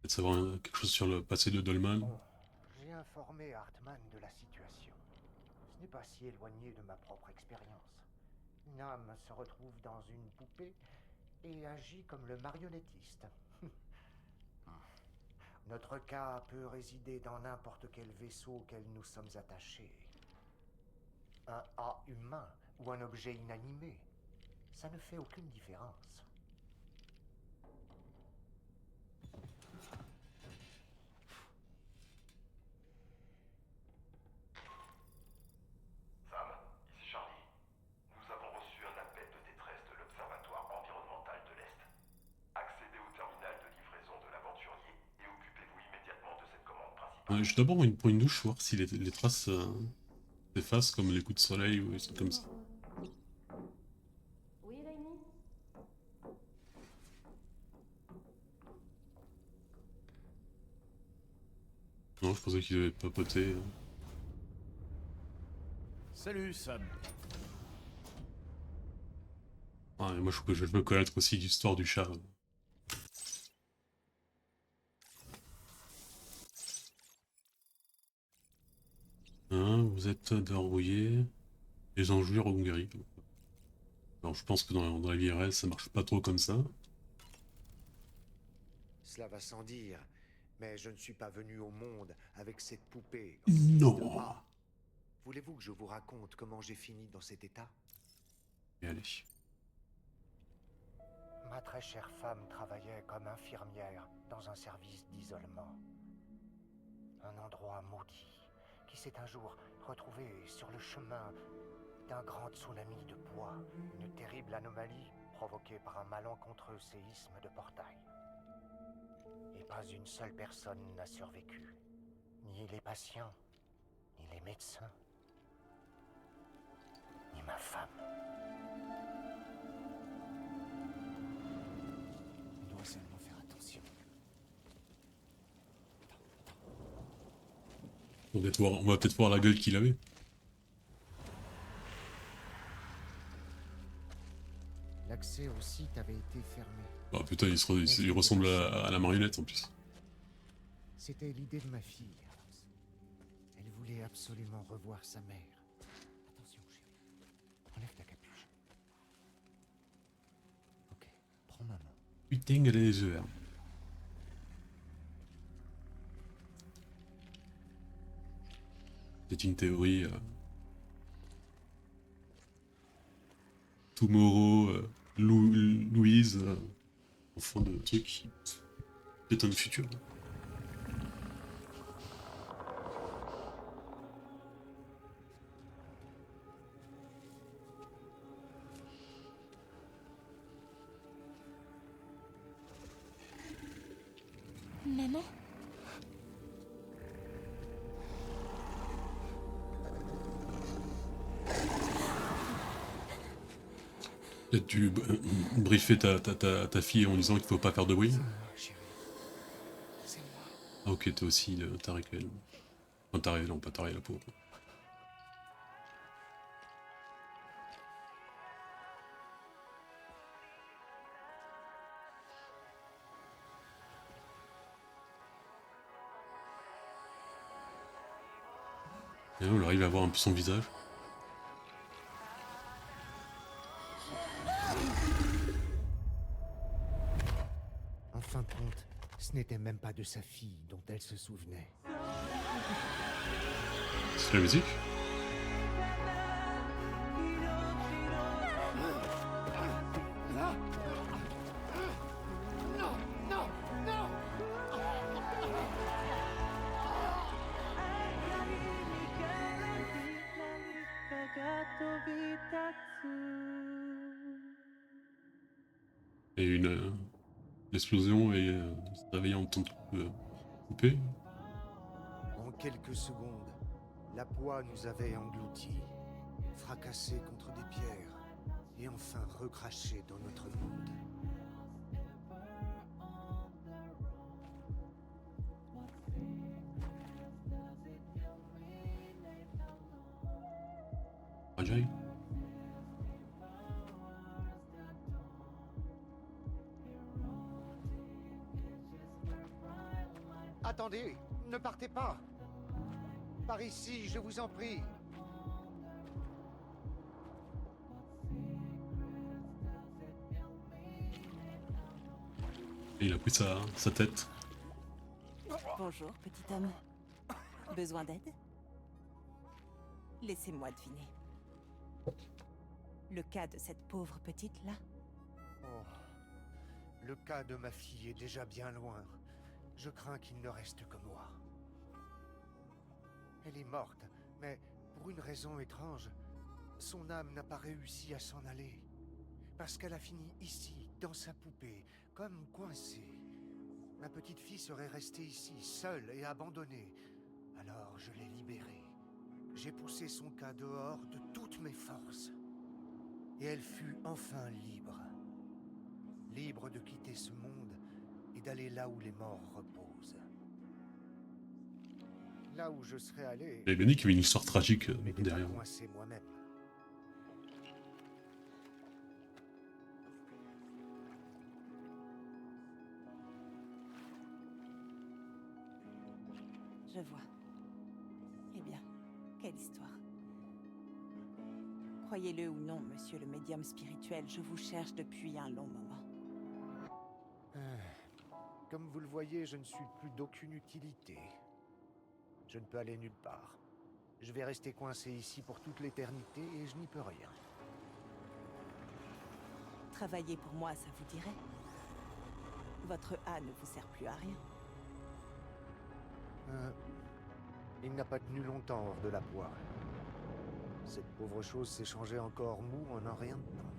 Peut-être savoir quelque chose sur le passé de Dolman. Bon, j'ai informé Hartman de la situation. Ce n'est pas si éloigné de ma propre expérience. Une âme se retrouve dans une poupée et agit comme le marionnettiste. Notre cas peut résider dans n'importe quel vaisseau auquel nous sommes attachés. Un A humain ou un objet inanimé, ça ne fait aucune différence. Sam, ici Charlie. Nous avons reçu un appel de détresse de l'Observatoire environnemental de l'Est. Accédez au terminal de livraison de l'aventurier et occupez-vous immédiatement de cette commande principale. Je vais d'abord prendre une douche, voir si les traces s'effacent comme les coups de soleil ou des trucs comme ça. Oui, Laini? Non, je pensais qu'ils avaient papoté. Salut, Sam. Ah, et moi je veux connaître aussi l'histoire du chat. Hein, vous êtes dérouillé. Les enjouir en Hongrie. Alors je pense que dans la vie réelle ça marche pas trop comme ça. Cela va sans dire, mais je ne suis pas venu au monde avec cette poupée. Non. Voulez-vous que je vous raconte comment j'ai fini dans cet état? Et allez. Ma très chère femme travaillait comme infirmière dans un service d'isolement. Un endroit maudit qui s'est un jour retrouvé sur le chemin d'un grand tsunami de poids, une terrible anomalie provoquée par un malencontreux séisme de portail. Et pas une seule personne n'a survécu, ni les patients, ni les médecins, ni ma femme. On doit seulement faire attention. On va peut-être voir la gueule qu'il avait. L'accès au site avait été fermé. Ah putain, il ressemble à la marionnette en plus. C'était l'idée de ma fille. Elle voulait absolument revoir sa mère. Attention, chérie. Enlève ta capuche. Ok, prends ma main. Putain, elle a les yeux verts. C'est une théorie. Tomorrow, Louise, enfant de truc. C'est un futur. Maman? Peut-être tu briefer ta fille en disant qu'il faut pas faire de bruit. Chérie, c'est moi. Ah ok, t'es aussi Tariq. Enfin, Tariq, non, pas Tariq, la pauvre. Et là, on arrive à voir un peu son visage. En fin de compte, ce n'était même pas de sa fille dont elle se souvenait. C'est la musique? Et une explosion et se réveiller en tant que coupé. En quelques secondes, la poix nous avait engloutis, fracassés contre des pierres, et enfin recrachés dans notre monde. Rajai. Attendez, ne partez pas. Par ici, je vous en prie. Et il a pris sa tête. Bonjour, petit homme. Besoin d'aide? Laissez-moi deviner. Le cas de cette pauvre petite-là? Oh, le cas de ma fille est déjà bien loin. Je crains qu'il ne reste que moi. Elle est morte, mais pour une raison étrange, son âme n'a pas réussi à s'en aller. Parce qu'elle a fini ici, dans sa poupée, comme coincée. Ma petite fille serait restée ici, seule et abandonnée. Alors je l'ai libérée. J'ai poussé son cas dehors de toutes mes forces. Et elle fut enfin libre. Libre de quitter ce monde et d'aller là où les morts reposent. Là où je serais allé... J'avais bien dit qu'il y avait une histoire tragique mais derrière. coincé moi-même. Je vois. Eh bien, quelle histoire. Croyez-le ou non, monsieur le médium spirituel, je vous cherche depuis un long moment. Comme vous le voyez, je ne suis plus d'aucune utilité. Je ne peux aller nulle part. Je vais rester coincé ici pour toute l'éternité et je n'y peux rien. Travailler pour moi, ça vous dirait? Votre A ne vous sert plus à rien. Il n'a pas tenu longtemps hors de la poire. Cette pauvre chose s'est changée encore mou en un rien de temps.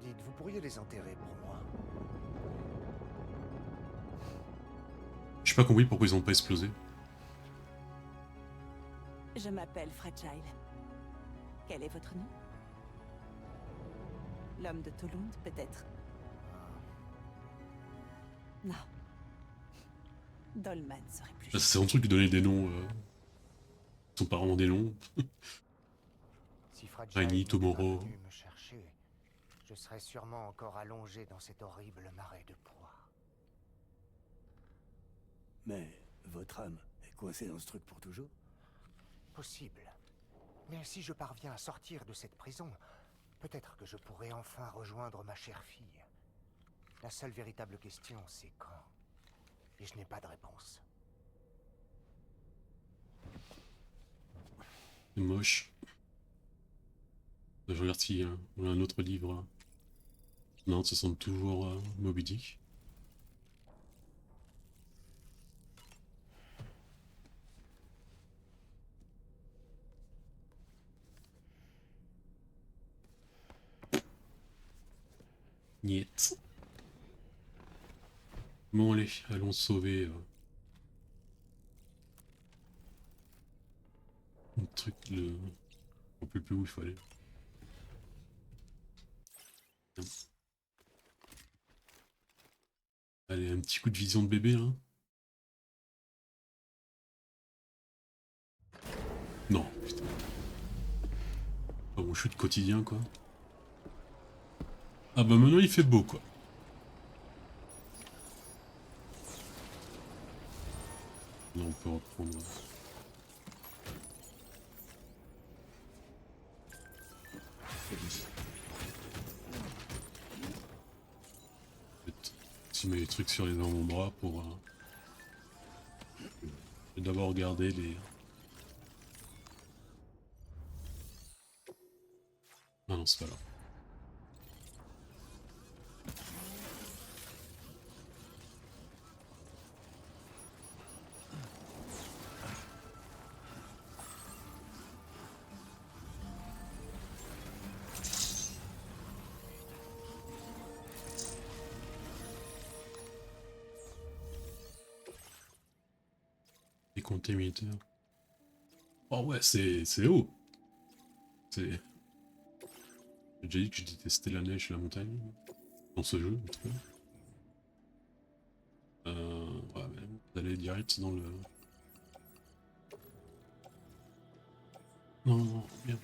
Dites, vous pourriez les enterrer pour moi? J'ai pas compris pourquoi ils ont pas explosé. Je m'appelle Fragile. Quel est votre nom? L'homme de Tolund, peut-être? Non. Dolman serait plus C'est juste. un truc de donner des noms. Ils sont pas vraiment des noms. Si Fragile Rainy, n'était pas Tomorrow. venu me chercher, je serais sûrement encore allongé dans cet horrible marais de poids. Mais votre âme est coincée dans ce truc pour toujours? Possible. Mais si je parviens à sortir de cette prison, peut-être que je pourrai enfin rejoindre ma chère fille. La seule véritable question, c'est quand. Et je n'ai pas de réponse. C'est moche. Je regarde si on a un autre livre. Non, ça semble toujours Moby Dick. Niet. Bon allez, allons sauver le truc, le... On peut plus où il faut aller. Allez, un petit coup de vision de bébé là. Non, putain. Pas mon chute quotidien quoi. Ah bah maintenant il fait beau quoi. Là on peut reprendre. Je mets les trucs sur les avant-bras pour d'abord regarder les... Ah non, c'est pas là. Décompté militaire. Oh ouais, c'est haut. C'est... J'ai déjà dit que je détestais la neige et la montagne. Dans ce jeu, en tout cas. Ouais, mais vous allez direct dans le... Non, non, bien.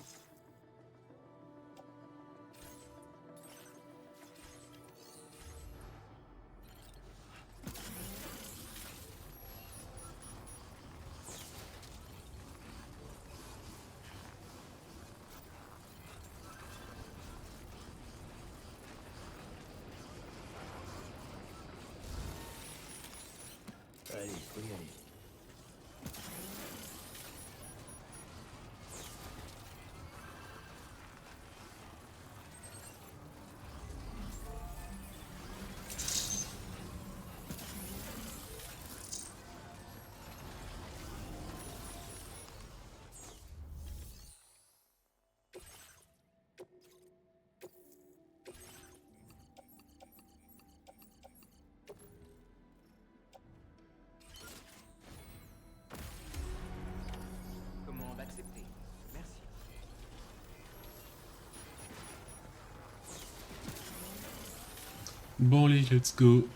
Bon allez, let's go.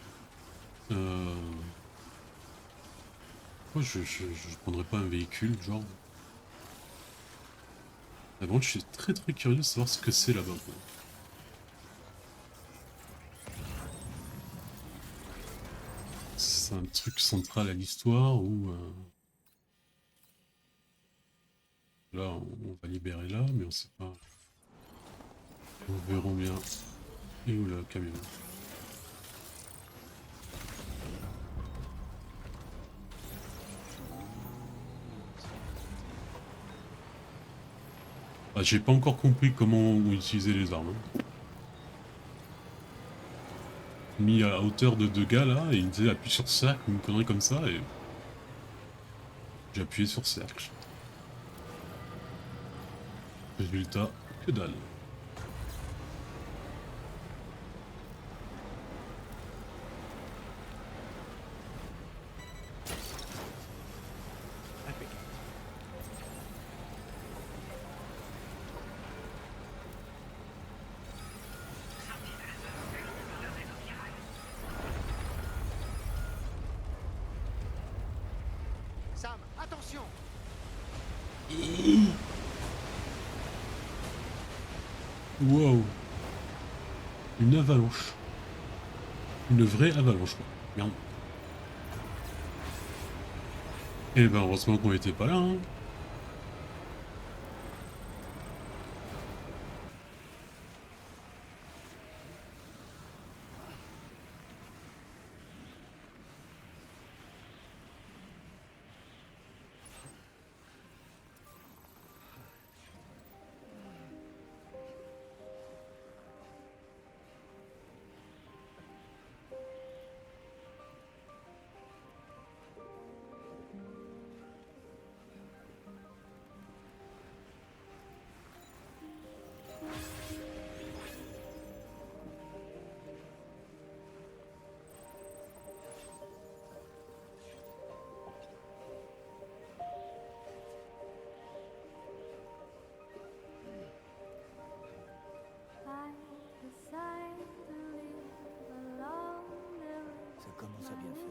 Pourquoi je prendrais pas un véhicule, genre? Ah bon, je suis très curieux de savoir ce que c'est là-bas. Quoi. C'est un truc central à l'histoire ou... Là, on va libérer là, mais on sait pas. On verra bien. Et où le camion? Ah, j'ai pas encore compris comment utiliser les armes. Hein. Mis à hauteur de 2 gars là, et il me disait appuie sur cercle ou une connerie comme ça, et j'ai appuyé sur cercle. Résultat, que dalle. Sam, attention! Wow. Une avalanche. Une vraie avalanche quoi. Merde. Eh ben heureusement qu'on était pas là hein. Ça commence à bien faire.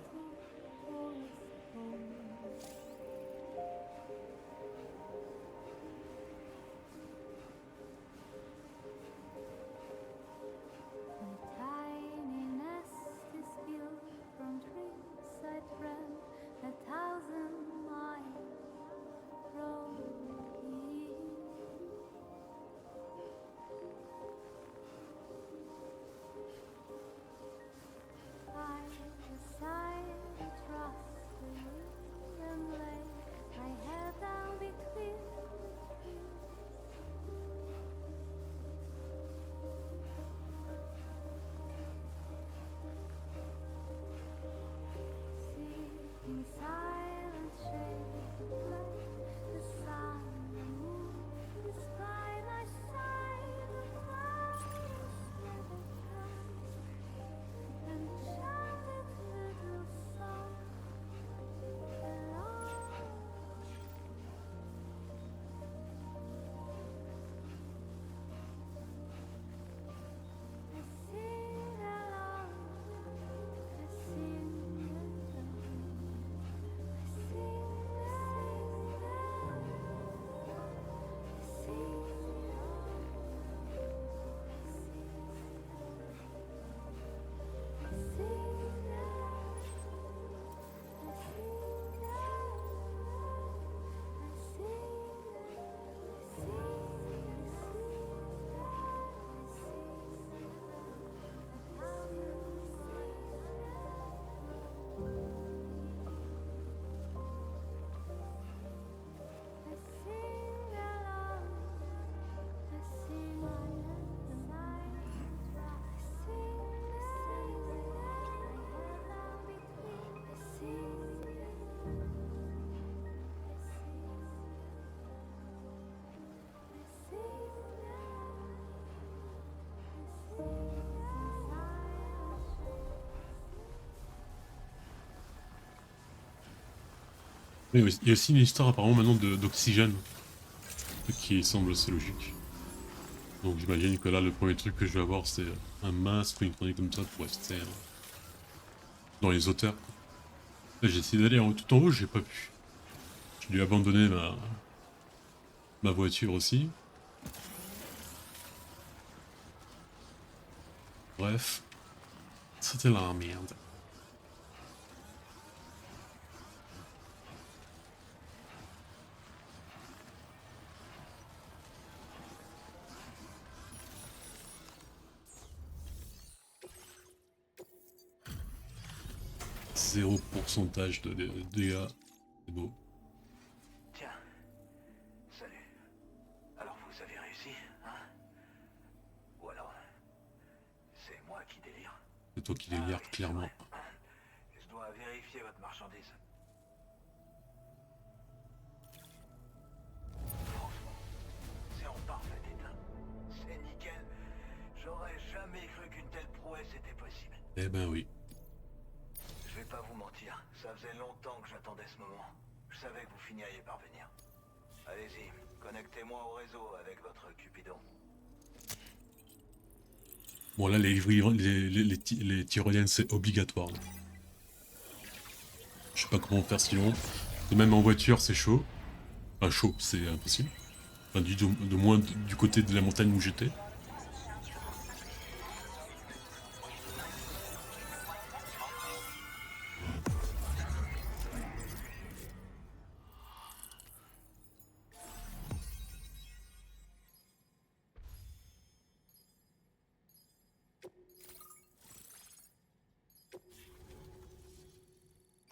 Oui, il y a aussi une histoire apparemment maintenant d'oxygène, qui semble assez logique. Donc j'imagine que là, le premier truc que je vais avoir, c'est un masque ou une connerie comme ça pour rester dans les hauteurs. Là, j'ai essayé d'aller tout en haut, j'ai pas pu. J'ai dû abandonner ma voiture aussi. Bref, c'était la merde. Zéro pourcentage de dégâts, c'est beau. Tiens, salut. Alors vous avez réussi, hein? Ou alors, c'est moi qui délire? C'est toi qui délire, oui, clairement. c'est vrai. Je dois vérifier votre marchandise. Franchement, c'est en parfait état. C'est nickel. J'aurais jamais cru qu'une telle prouesse était possible. Eh ben oui. Je vais pas vous mentir, ça faisait longtemps que j'attendais ce moment. Je savais que vous finiriez par venir. Allez-y, connectez-moi au réseau avec votre Cupidon. Bon là, les tyroliennes, c'est obligatoire. Là. Je sais pas comment faire sinon. Et même en voiture, c'est chaud. Enfin, chaud, c'est impossible. Enfin, de moins du côté de la montagne où j'étais.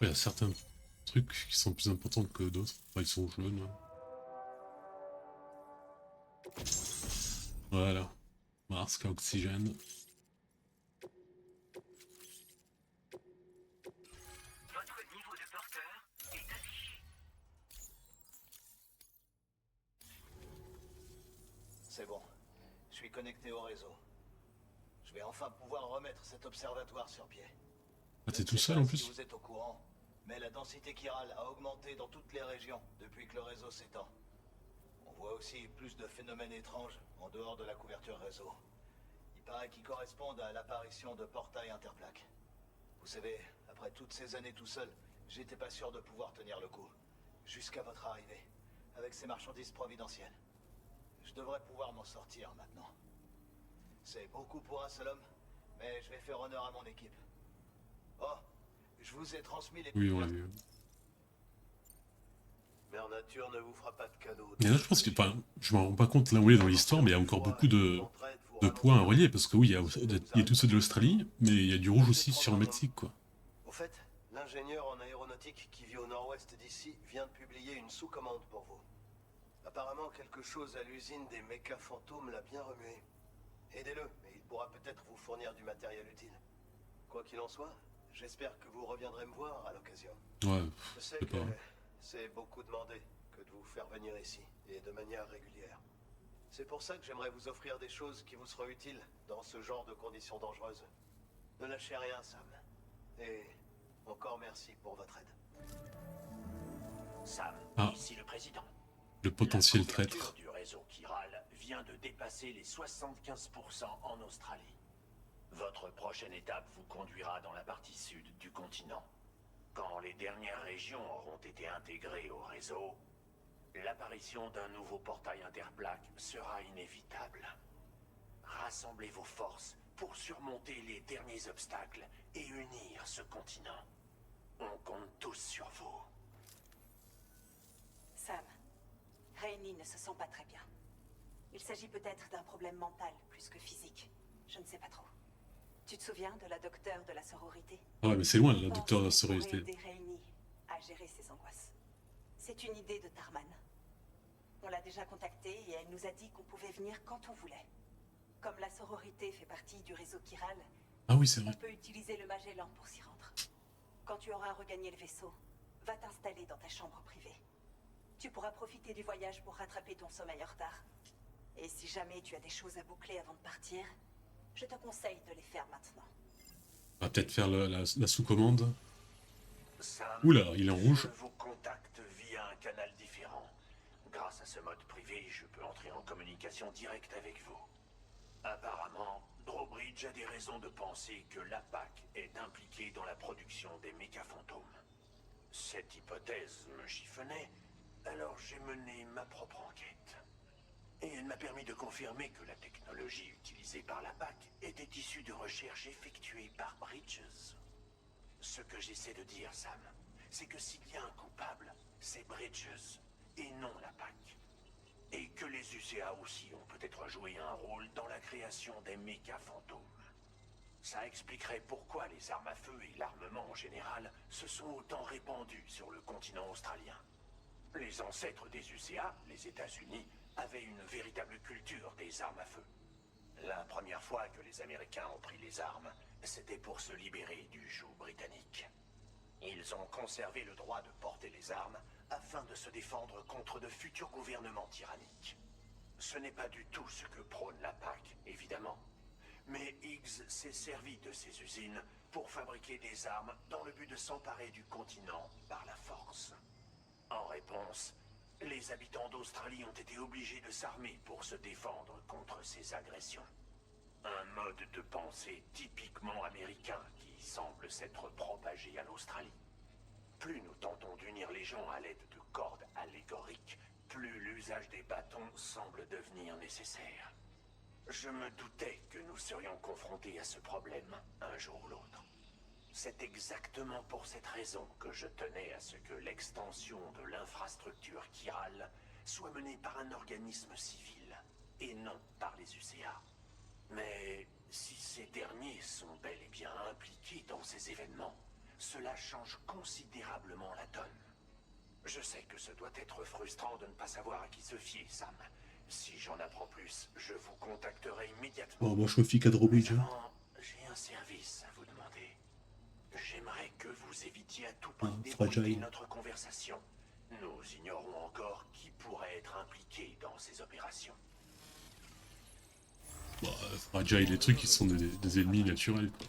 Il y a certains trucs qui sont plus importants que d'autres. Enfin, ils sont jaunes. Voilà. Masque à oxygène. Votre niveau de porteur est affiché. C'est bon. Je suis connecté au réseau. Je vais enfin pouvoir remettre cet observatoire sur pied. Ah, t'es tout seul en plus? Si vous êtes au courant, mais la densité chirale a augmenté dans toutes les régions depuis que le réseau s'étend. On voit aussi plus de phénomènes étranges en dehors de la couverture réseau. Il paraît qu'ils correspondent à l'apparition de portails interplaques. Vous savez, après toutes ces années tout seul, j'étais pas sûr de pouvoir tenir le coup. Jusqu'à votre arrivée, avec ces marchandises providentielles. Je devrais pouvoir m'en sortir maintenant. C'est beaucoup pour un seul homme, mais je vais faire honneur à mon équipe. Oh, je vous ai transmis les... Oui, on l'a vu. Mère Nature ne vous fera pas de cadeau. Mais là, je pense que, enfin, je m'en rends pas compte là où il est dans l'histoire, mais il y a encore beaucoup de points à relier, parce que oui, il y a tout ceux de l'Australie, mais il y a du rouge aussi sur le Mexique, quoi. Au fait, l'ingénieur en aéronautique qui vit au nord-ouest d'ici vient de publier une sous-commande pour vous. Apparemment, quelque chose à l'usine des méca fantômes l'a bien remué. Aidez-le, et il pourra peut-être vous fournir du matériel utile. Quoi qu'il en soit, j'espère que vous reviendrez me voir à l'occasion. Ouais, Je sais c'est que pas... c'est beaucoup demandé que de vous faire venir ici, et de manière régulière. C'est pour ça que j'aimerais vous offrir des choses qui vous seront utiles dans ce genre de conditions dangereuses. Ne lâchez rien, Sam. Et encore merci pour votre aide. Sam, Ah. ici le président. Le potentiel La couverture traître. du réseau chiral vient de dépasser les 75% en Australie. Votre prochaine étape vous conduira dans la partie sud du continent. Quand les dernières régions auront été intégrées au réseau, l'apparition d'un nouveau portail interplaque sera inévitable. Rassemblez vos forces pour surmonter les derniers obstacles et unir ce continent. On compte tous sur vous. Sam, Rainy ne se sent pas très bien. Il s'agit peut-être d'un problème mental plus que physique. Je ne sais pas trop. Tu te souviens de la docteure de la sororité? Ah ouais, mais c'est loin, la Pense docteure de la qu'on pourrait sororité. aider Rainy à gérer ses angoisses. C'est une idée de Tarman. On l'a déjà contactée et elle nous a dit qu'on pouvait venir quand on voulait. Comme la sororité fait partie du réseau chiral, Ah oui, c'est vrai. on peut utiliser le Magellan pour s'y rendre. Quand tu auras regagné le vaisseau, va t'installer dans ta chambre privée. Tu pourras profiter du voyage pour rattraper ton sommeil en retard. Et si jamais tu as des choses à boucler avant de partir, je te conseille de les faire maintenant. On va peut-être faire la sous-commande. Sam, Oula, il est en rouge. Je vous contacte via un canal différent. Grâce à ce mode privé, je peux entrer en communication directe avec vous. Apparemment, Drawbridge a des raisons de penser que l'APAC est impliquée dans la production des méca-fantômes. Cette hypothèse me chiffonnait, alors j'ai mené ma propre enquête. Et elle m'a permis de confirmer que la technologie utilisée par l'APAC était issue de recherches effectuées par Bridges. Ce que j'essaie de dire, Sam, c'est que s'il y a un coupable, c'est Bridges, et non l'APAC. Et que les UCA aussi ont peut-être joué un rôle dans la création des méca-fantômes. Ça expliquerait pourquoi les armes à feu et l'armement en général se sont autant répandus sur le continent australien. Les ancêtres des UCA, les États-Unis, avaient une véritable culture des armes à feu. La première fois que les Américains ont pris les armes, c'était pour se libérer du joug britannique. Ils ont conservé le droit de porter les armes afin de se défendre contre de futurs gouvernements tyranniques. Ce n'est pas du tout ce que prône l'APAC, évidemment. Mais Higgs s'est servi de ces usines pour fabriquer des armes dans le but de s'emparer du continent par la force. En réponse, les habitants d'Australie ont été obligés de s'armer pour se défendre contre ces agressions. Un mode de pensée typiquement américain qui semble s'être propagé à l'Australie. Plus nous tentons d'unir les gens à l'aide de cordes allégoriques, plus l'usage des bâtons semble devenir nécessaire. Je me doutais que nous serions confrontés à ce problème un jour ou l'autre. C'est exactement pour cette raison que je tenais à ce que l'extension de l'infrastructure chirale soit menée par un organisme civil, et non par les UCA. Mais si ces derniers sont bel et bien impliqués dans ces événements, cela change considérablement la donne. Je sais que ce doit être frustrant de ne pas savoir à qui se fier, Sam. Si j'en apprends plus, je vous contacterai immédiatement. Bon, moi je me fie qu'à Drawbridge. J'ai un service à vous demander. J'aimerais que vous évitiez à tout prix Fragile. d'écouter notre conversation. Nous ignorons encore qui pourrait être impliqué dans ces opérations. Bah, Fragile, les trucs qui sont des ennemis naturels, quoi.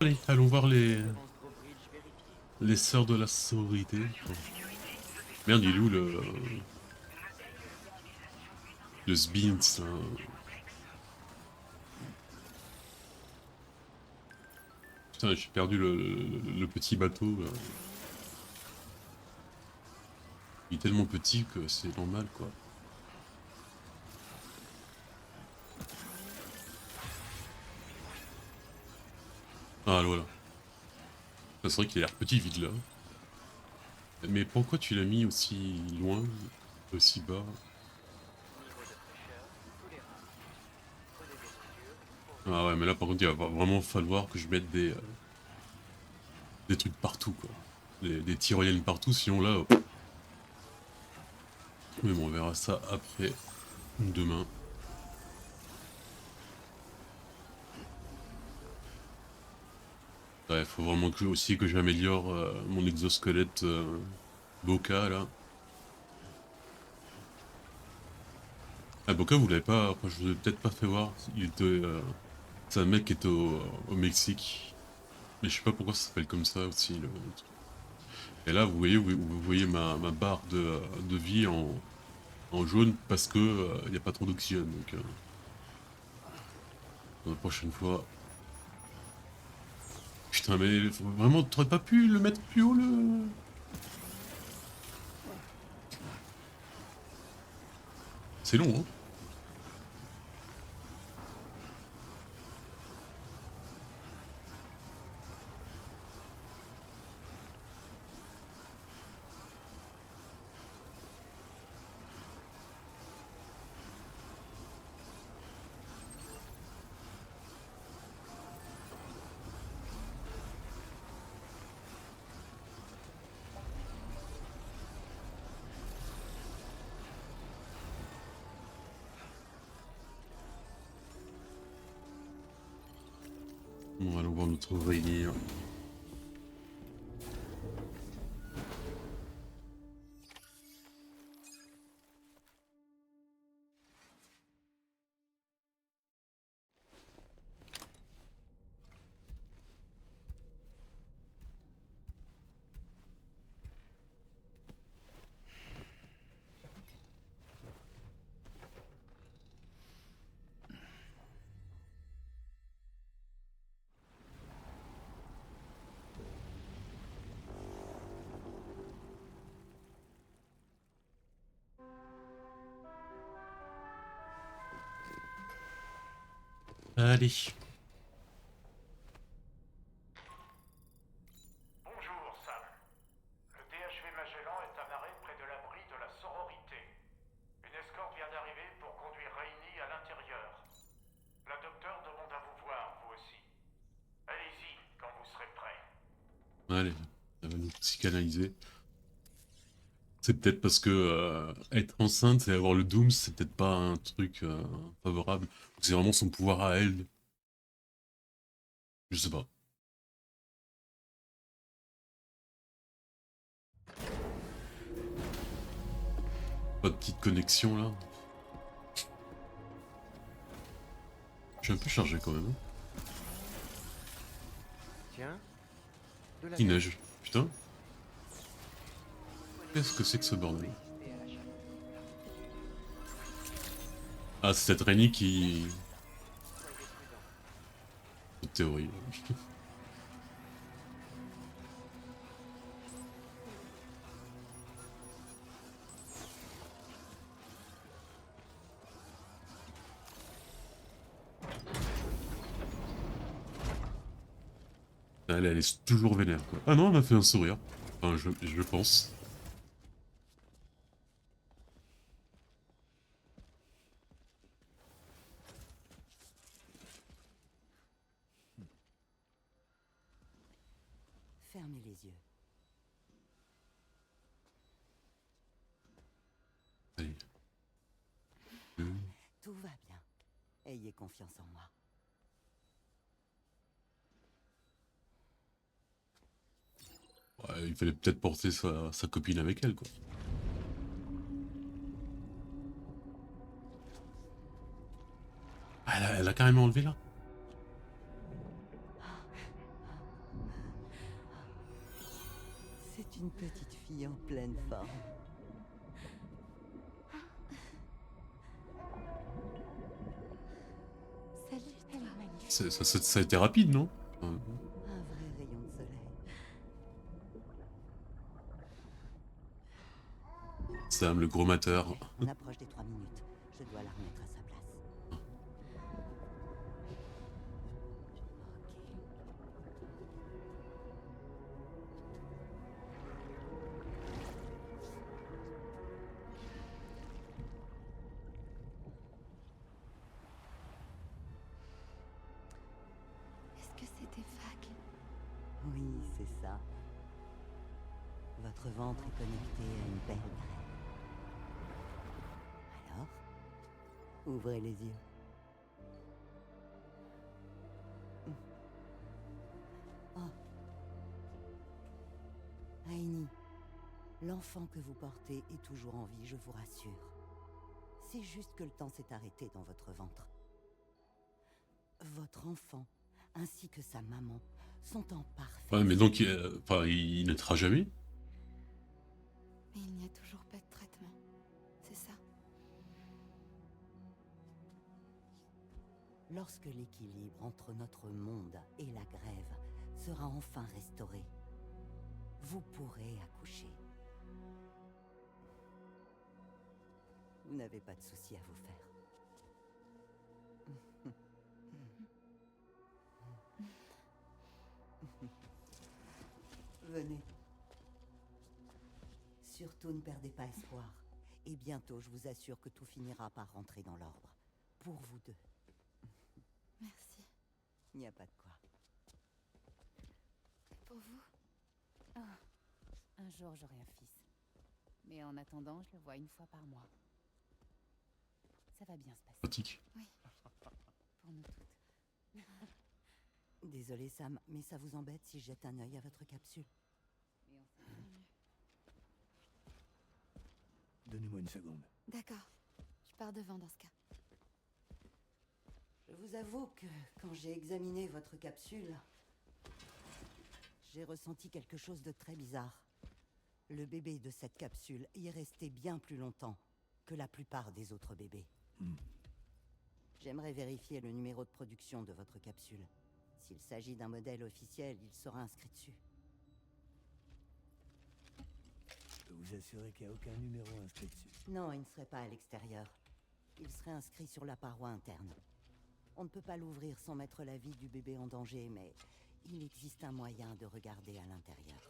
Allez, allons voir les sœurs de la sororité. Oh. Merde, il est où le Sbins, hein. Putain, j'ai perdu le petit bateau, là. Il est tellement petit que c'est normal, quoi. Ah, voilà. C'est vrai qu'il a l'air petit vide là. Mais pourquoi tu l'as mis aussi loin, aussi bas? Ah ouais, mais là par contre il va vraiment falloir que je mette des trucs partout, quoi. Des tyroliennes partout, sinon là... Mais bon, on verra ça après, demain. Ouais, faut vraiment aussi que j'améliore mon exosquelette Boca là. Ah, Boca, vous l'avez pas, enfin, je vous ai peut-être pas fait voir. Il était, c'est un mec qui est au Mexique. Mais je sais pas pourquoi ça s'appelle comme ça aussi. Le truc. Et là, vous voyez ma barre de vie en jaune parce que il n'y a pas trop d'oxygène. Donc, la prochaine fois. Putain, mais vraiment, t'aurais pas pu le mettre plus haut, le... C'est long, hein. Bon, allons voir notre réunion. Allez. Bonjour, Sam. Le DHV Magellan est amarré près de l'abri de la sororité. Une escorte vient d'arriver pour conduire Rainy à l'intérieur. La docteure demande à vous voir, vous aussi. Allez-y, quand vous serez prêt. Allez, elle va nous psychanalyser. C'est peut-être parce que être enceinte et avoir le Doom, c'est peut-être pas un truc favorable. C'est vraiment son pouvoir à elle. Je sais pas. Pas de petite connexion là. Je suis un peu chargé quand même. Tiens. De la Il neige. Putain. Qu'est-ce que c'est que ce bordel? Ah, c'est cette Rainy qui... Théorie. Elle est toujours vénère quoi. Ah non, elle m'a fait un sourire. Enfin, je pense. Fermez les yeux. Allez. Tout va bien. Ayez confiance en moi. Ouais, il fallait peut-être porter sa copine avec elle quoi. Ah, elle a carrément enlevé là. C'est une petite fille en pleine forme. Salut, elle est magnifique. Ça a été rapide non? Un vrai rayon de soleil. Sam, le gros mateur. On approche des 3 minutes. Je dois la remettre à sa place. Est-ce que c'était vague? Oui, c'est ça. Votre ventre est connecté à une belle graine. Alors, ouvrez les yeux. Oh. Rainy, l'enfant que vous portez est toujours en vie, je vous rassure. C'est juste que le temps s'est arrêté dans votre ventre. Votre enfant, ainsi que sa maman, sont en parfait... Ouais, mais donc, il naîtra jamais? Mais il n'y a toujours pas de traitement. C'est ça. Lorsque l'équilibre entre notre monde et la grève sera enfin restauré, vous pourrez accoucher. Vous n'avez pas de soucis à vous faire. Venez. Surtout ne perdez pas espoir. Et bientôt, je vous assure que tout finira par rentrer dans l'ordre. Pour vous deux. Merci. Il n'y a pas de quoi. Et pour vous? Un jour, j'aurai un fils. Mais en attendant, je le vois une fois par mois. Ça va bien se passer. Pratique. Oui. Pour nous toutes. Désolé Sam, mais ça vous embête si je jette un œil à votre capsule? Mais on s'est connus. Donnez-moi une seconde. D'accord. Je pars devant dans ce cas. Je vous avoue que quand j'ai examiné votre capsule, j'ai ressenti quelque chose de très bizarre. Le bébé de cette capsule y est resté bien plus longtemps que la plupart des autres bébés. J'aimerais vérifier le numéro de production de votre capsule. S'il s'agit d'un modèle officiel, il sera inscrit dessus. Je peux vous assurer qu'il n'y a aucun numéro inscrit dessus. Non, il ne serait pas à l'extérieur. Il serait inscrit sur la paroi interne. On ne peut pas l'ouvrir sans mettre la vie du bébé en danger, mais il existe un moyen de regarder à l'intérieur.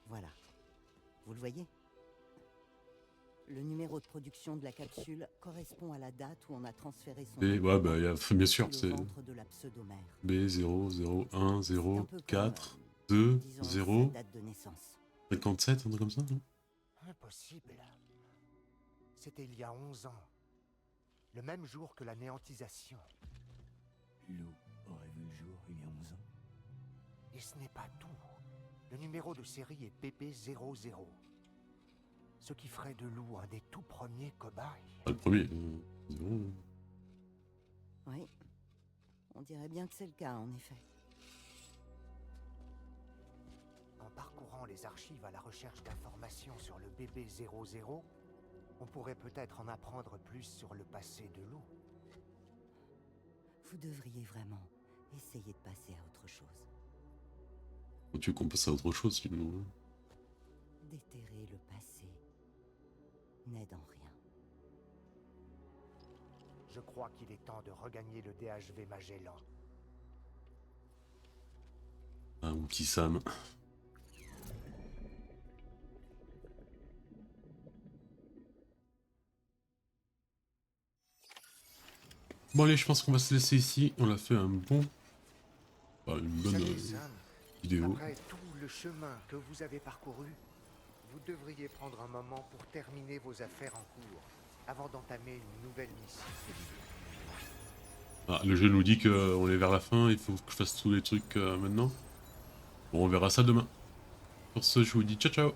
Voilà. Vous le voyez? Le numéro de production de la capsule correspond à la date où on a transféré son... Et ouais, bah, bien sûr, le c'est ventre de la pseudomère. B001042 Disons, 0 sa date de naissance. 57, un truc comme ça, non? Impossible. C'était il y a 11 ans. Le même jour que la néantisation. Lou aurait vu le jour il y a 11 ans. Et ce n'est pas tout. Le numéro de série est PP00. Ce qui ferait de Lou un des tout premiers cobayes. Pas le premier. Zéro. Oui. On dirait bien que c'est le cas, en effet. En parcourant les archives à la recherche d'informations sur le bébé 00, on pourrait peut-être en apprendre plus sur le passé de Lou. Vous devriez vraiment essayer de passer à autre chose. Tu veux qu'on passe à autre chose, sinon. Déterrer le passé n'aide en rien. Je crois qu'il est temps de regagner le DHV Magellan. Ah, mon petit Sam. Bon allez, je pense qu'on va se laisser ici. On a fait un bon... Enfin, une bonne Salut, Sam. vidéo. Après tout le chemin que vous avez parcouru, vous devriez prendre un moment pour terminer vos affaires en cours, avant d'entamer une nouvelle mission. Ah, le jeu nous dit qu'on est vers la fin, il faut que je fasse tous les trucs maintenant. Bon, on verra ça demain. Sur ce, je vous dis ciao ciao.